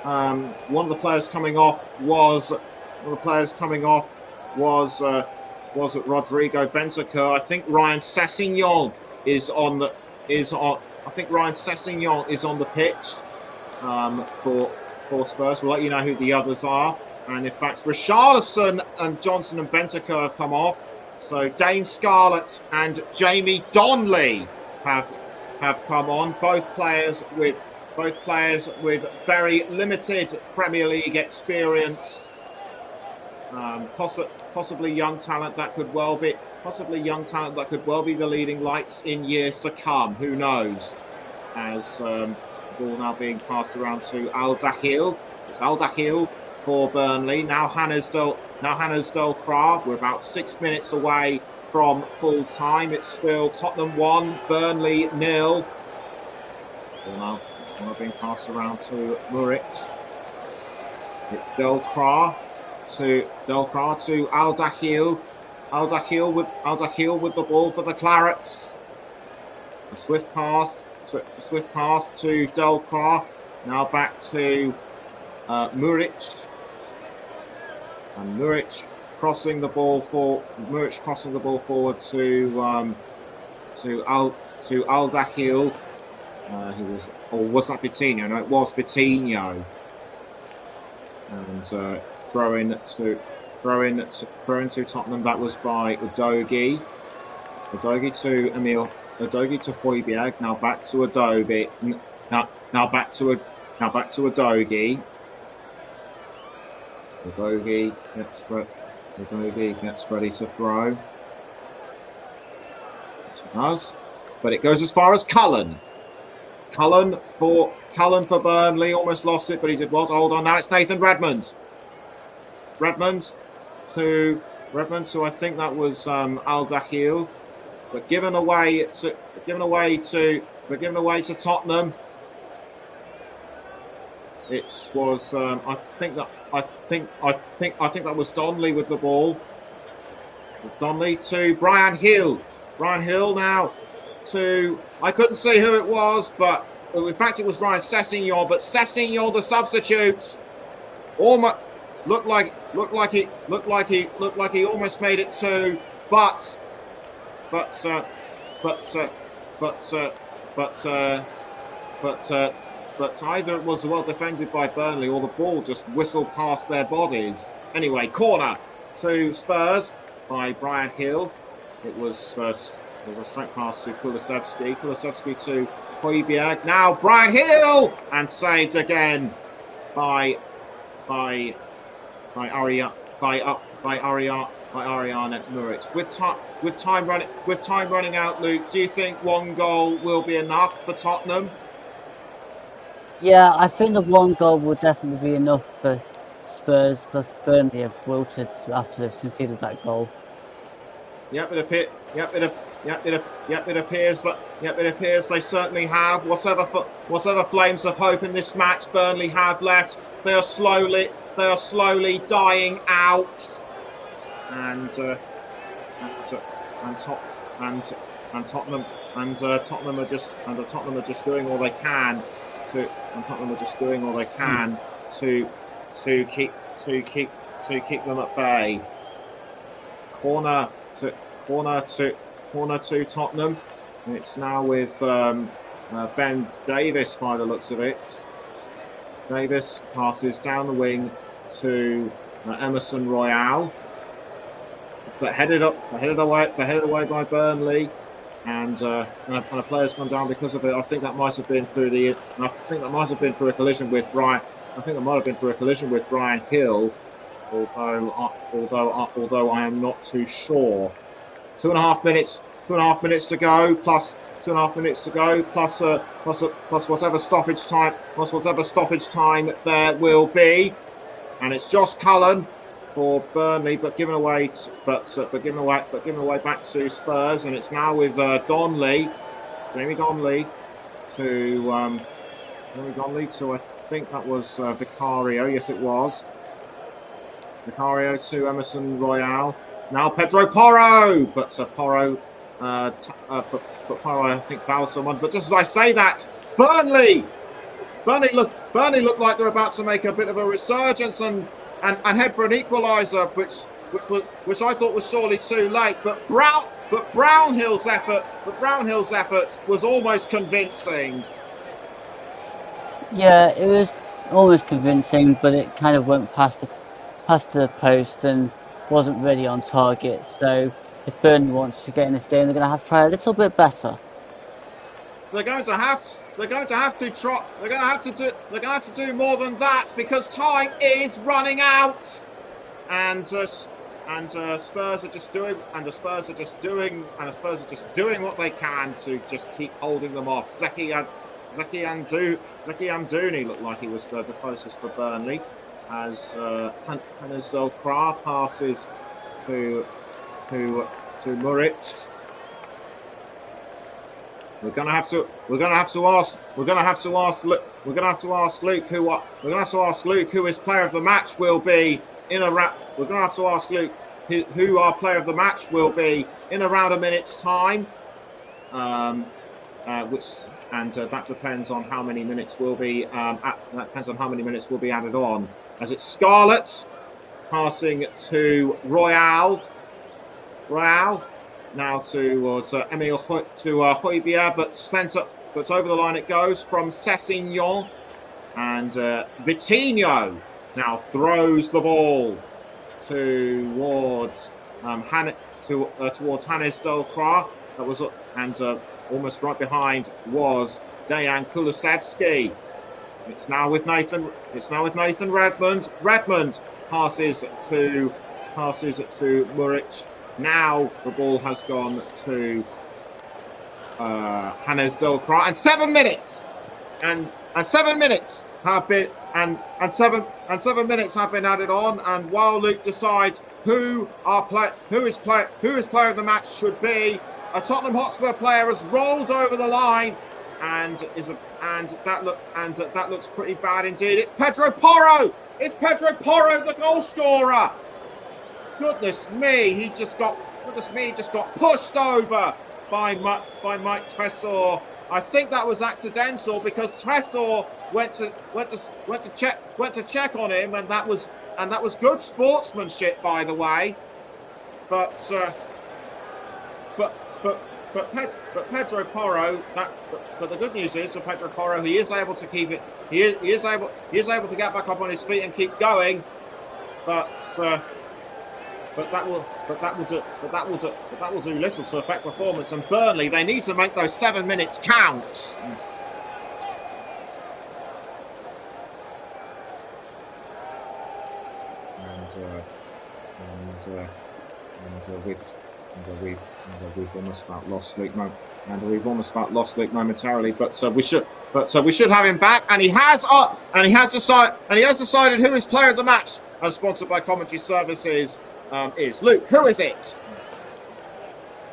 One of the players coming off was Rodrigo Bentancur. I think Ryan Sessegnon is on the pitch for Spurs. We'll let you know who the others are. And in fact, Richarlison and Johnson and Bentancur have come off. So Dane Scarlett and Jamie Donnelly have come on. Both players with very limited Premier League experience. Possibly young talent that could well be the leading lights in years to come. Who knows? As the ball now being passed around to Al Dakhil. It's Al Dakhil for Burnley. Now Hannes Delcroix. We're about 6 minutes away from full time. It's still Tottenham 1, Burnley 0. Now being passed around to Muric. It's Delcroix to Al Dakhil. Al Dakhil with the ball for the Clarets. A swift pass to Delcroix. Now back to Muric. And Muric crossing the ball forward to Al Dakhil. Was that Vitinho? No, it was Vitinho. And throw in to Tottenham. That was by Udogie. Udogie to Højbjerg. Now back to Udogie. Now back to Udogie. Udogie gets ready to throw. Which it does, but it goes as far as Cullen. Cullen for Burnley, almost lost it, but he did well to hold on. Now it's Nathan Redmond. Redmond to I think that was Al Dakhil, but given away to Tottenham. It was I think that was Donnelly with the ball. It's Donnelly to Brian Hill. Brian Hill now to, I couldn't see who it was, but in fact it was Ryan Sessegnon. But Sessegnon, the substitute, almost looked like he almost made it too, but either it was well defended by Burnley or the ball just whistled past their bodies. Anyway, corner to Spurs by Brian Hill. It was a straight pass to Kulusevski. Kulusevski to Højbjerg. Now Brian Hill, and saved again by Ariane Muric. With time running out, Luke, do you think one goal will be enough for Tottenham? Yeah, I think the one goal will definitely be enough for Spurs. Because Burnley have wilted after they've conceded that goal. It appears they certainly have. Whatever flames of hope in this match Burnley have left, they are slowly dying out. And Tottenham are just doing all they can to keep them at bay. Corner to Tottenham. And it's now with Ben Davies by the looks of it. Davies passes down the wing to Emerson Royale, but headed away by Burnley, and a player's gone down because of it. I think that might have been through a collision with Brian. I think that might have been through a collision with Brian Hill, although I am not too sure. 2.5 minutes. 2.5 minutes to go. Plus 2.5 minutes to go. Plus whatever stoppage time. Plus whatever stoppage time there will be, and it's Josh Cullen for Burnley, but given away back to Spurs, and it's now with Jamie Donnelly to I think that was Vicario. Yes, it was Vicario to Emerson Royale. Now Pedro Porro, but Porro I think fouled someone. But just as I say that, Burnley look like they're about to make a bit of a resurgence and head for an equaliser, which I thought was surely too late. But Brownhill's effort was almost convincing. Yeah, it was almost convincing, but it kind of went past the post and wasn't really on target. So if Burnley wants to get in this game, they're going to have to try a little bit better. They're going to have to do more than that, because time is running out, and Spurs are just doing what they can to just keep holding them off. Zeki Amdouni looked like he was the closest for Burnley, as Hannes Zolkra passes to Muric. We're gonna have to ask Luke who his player of the match will be in around. We're gonna have to ask Luke who our player of the match will be in around a minute's time. That depends on how many minutes will be added on. As it's Scarlett passing to Royale. Now towards Emile Højbjerg, but over the line it goes from Sessegnon, and Vitinho now throws the ball towards Hannes Dolkra. That was almost right behind was Dejan Kulusevski. It's now with Nathan Redmond. Redmond passes to Muric. Now the ball has gone to Hannes Dolkra, and 7 minutes have been added on. And while Luke decides who his player of the match should be, a Tottenham Hotspur player has rolled over the line, and that looks pretty bad indeed. It's Pedro Porro. It's Pedro Porro, the goal scorer. Goodness me, he just got pushed over by Mike Tresor. I think that was accidental, because Tresor went to check on him, and that was good sportsmanship, by the way. But Pedro Porro. But the good news is for Pedro Porro, he is able to keep it. He is able to get back up on his feet and keep going. But that will do little to affect performance. And Burnley, they need to make those 7 minutes count. We've almost about lost Luke momentarily, but we should have him back, and he has decided who his player of the match, as sponsored by Commentary Services, is. Luke, who is it?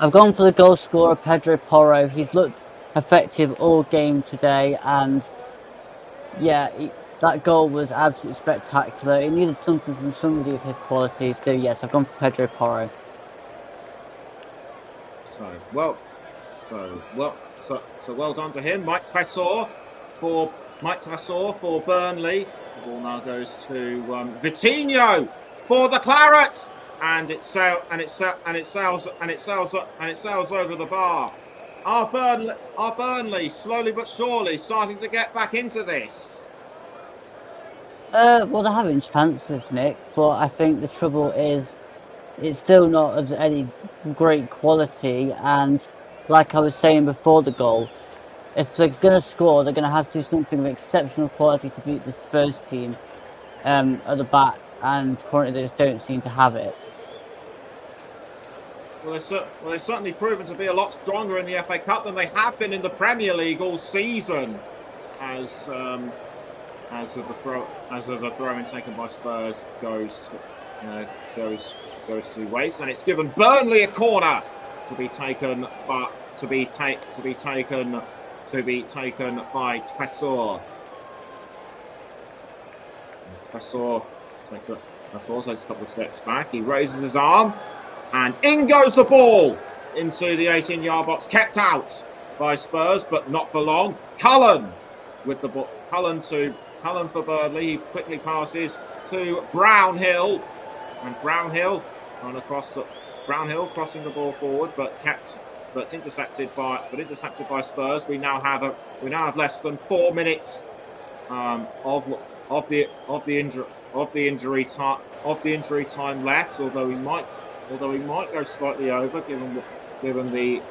I've gone for the goal scorer, Pedro Porro. He's looked effective all game today, and yeah, that goal was absolutely spectacular. It needed something from somebody of his quality, so yes, I've gone for Pedro Porro. So well done to him. Mike Tresor for Burnley. The ball now goes to Vitinho for the Clarets. and it sails over the bar. Are Burnley slowly but surely starting to get back into this? Well, they're having chances, Nick, but I think the trouble is it's still not of any great quality. And like I was saying before the goal, if they're going to score, they're going to have to do something of exceptional quality to beat the Spurs team at the back. And currently, they just don't seem to have it. Well, they've certainly proven to be a lot stronger in the FA Cup than they have been in the Premier League all season, as of the throw-in taken by Spurs goes to waste, and it's given Burnley a corner to be taken by Tresor. Tresor takes a couple of steps back. He raises his arm, and in goes the ball into the 18-yard box. Kept out by Spurs, but not for long. Cullen with the ball. Cullen for Burnley. He quickly passes to Brownhill, and Brownhill crossing the ball forward, but intercepted by Spurs. We now have less than 4 minutes of the injury time left. Although he might go slightly over, given the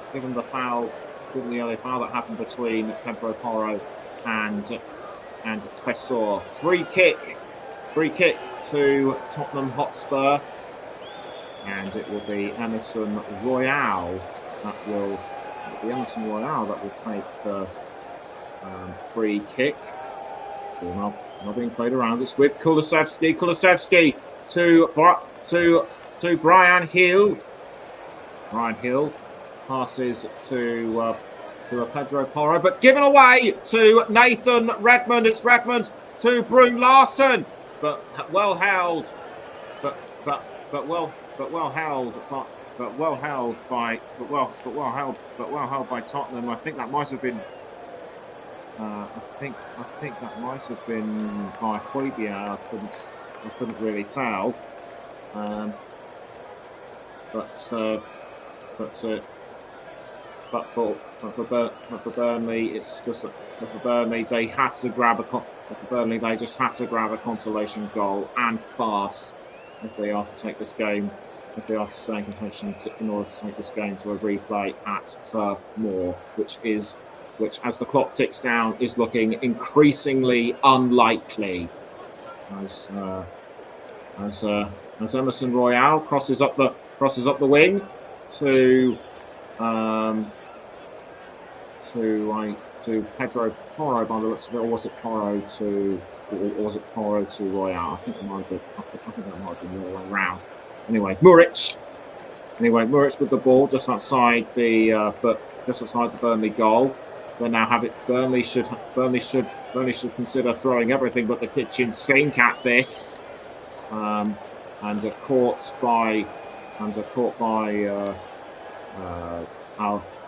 yellow foul that happened between Pedro Porro and Tresor. Free kick to Tottenham Hotspur, and it will be Emerson Royale that will take the free kick. Not being played around. It's with Kulusevski. Kulusevski to Brian Hill. Brian Hill passes to Pedro Porro, but given away to Nathan Redmond. It's Redmond to Brune Larson, but well held by Tottenham. I think that might have been. I think that might have been by Højbjerg. I couldn't really tell. But for Burnley, it's just for Burnley. They had to grab they just had to grab a consolation goal, and fast, if they are to take this game. If they are to stay in contention in order to take this game to a replay at Turf Moor, which, as the clock ticks down, is looking increasingly unlikely. As Emerson Royale crosses up the wing to Pedro Porro by the looks of it, or was it Porro to Royale? I think that might be the other way around. Anyway, Muric with the ball just outside the Burnley goal. They now have it. Burnley should consider throwing everything but the kitchen sink at this. And caught by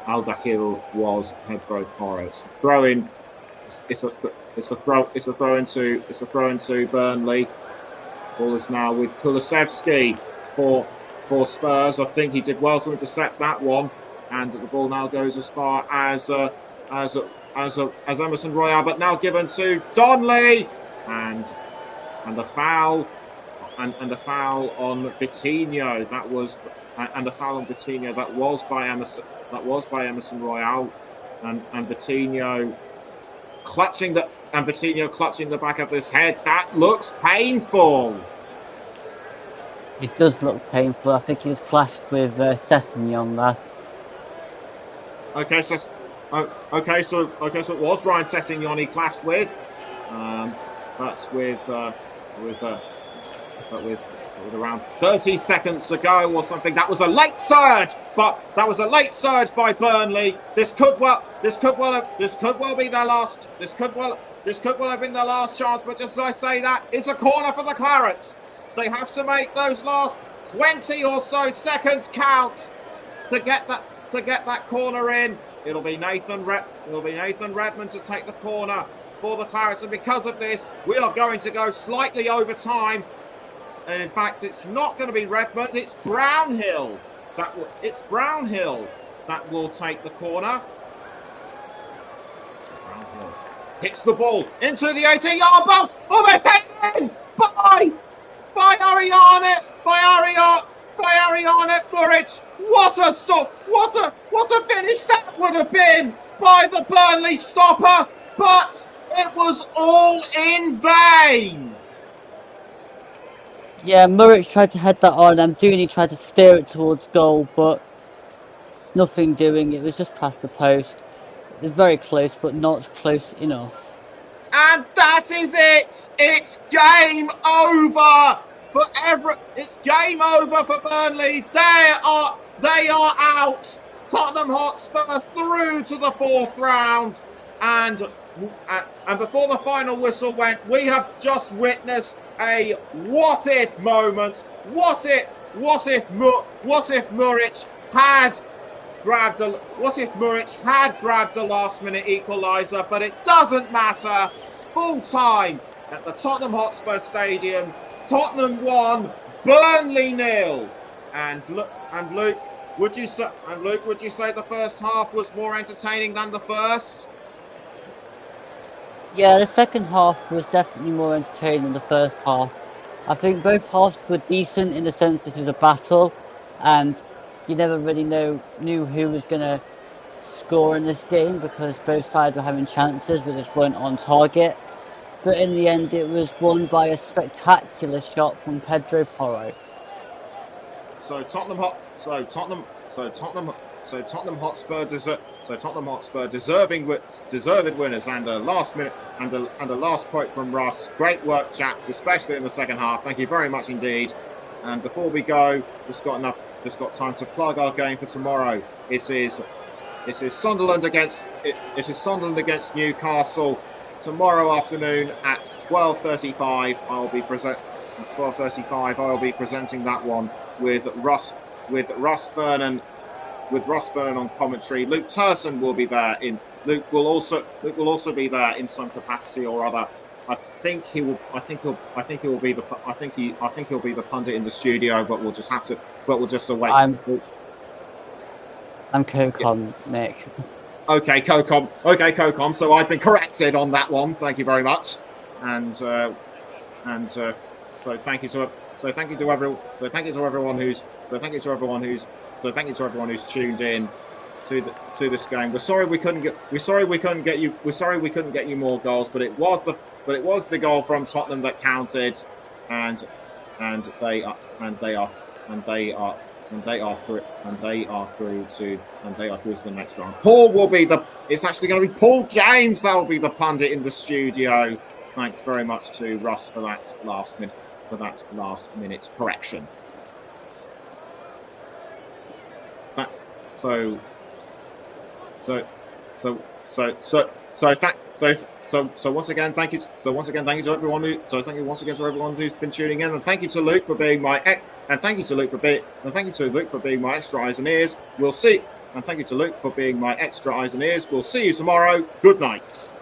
Al-Dakhil was Pedro Porro. It's a throw in. It's a throw into Burnley. Ball is now with Kulusevski for Spurs. I think he did well to intercept that one, and the ball now goes as far as Emerson Royale, but now given to Donnelly, and the foul on Vitinho. That was by Emerson Royale, and Vitinho clutching the back of his head. That looks painful. It does look painful. I think he was clashed with Sessegnon there. Okay, so it was Brian Sessegnon he clashed with, but with around 30 seconds to go or something. That was a late surge by Burnley. This could well be their last. This could well have been their last chance. But just as I say that, it's a corner for the Clarets. They have to make those last 20 or so seconds count to get that corner in. It'll be Nathan Redmond to take the corner for the Clarets, and because of this, we are going to go slightly over time. And in fact, it's not going to be Redmond. It's Brownhill. It's Brownhill that will take the corner. Brownhill hits the ball into the 18-yard box. Almost taken in by Ariane Muric. What a stop! What a finish that would have been by the Burnley stopper, but it was all in vain. Yeah, Muric tried to head that on, and Dooney tried to steer it towards goal, but nothing doing. It was just past the post. It was very close, but not close enough. And that is it. It's game over It's game over for Burnley. They are out. Tottenham Hotspur through to the 4th round, and before the final whistle went, we have just witnessed a what if moment. What if Muric had grabbed a last-minute equaliser, but it doesn't matter. Full time at the Tottenham Hotspur Stadium. Tottenham 1, Burnley 0. And Luke, would you say the first half was more entertaining than the first? Yeah, the second half was definitely more entertaining than the first half. I think both halves were decent in the sense this was a battle, and you never really knew who was going to score in this game because both sides were having chances but just weren't on target. But in the end, it was won by a spectacular shot from Pedro Porro. So Tottenham Hotspur deserved winners, and a last quote from Russ. Great work, chaps, especially in the second half. Thank you very much indeed. And before we go, just got time to plug our game for tomorrow. It is Sunderland against Newcastle tomorrow afternoon at 12:35. I will be presenting that one with Russ Vernon on commentary. Luke Turson will be there. Luke will also be there in some capacity or other. I think he'll be the pundit in the studio, but we'll just await. I'm CoCom, Nick. Okay, CoCom. So I've been corrected on that one. Thank you very much. And so thank you to everyone who's tuned in to this game. We're sorry we couldn't get you more goals, but it was the goal from Tottenham that counted, and they are through to the next round. It's actually going to be Paul James that will be the pundit in the studio. Thanks very much to Russ for that last minute correction. So once again, thank you to everyone who's been tuning in, and thank you to Luke for being my extra eyes and ears. We'll see you tomorrow. Good night.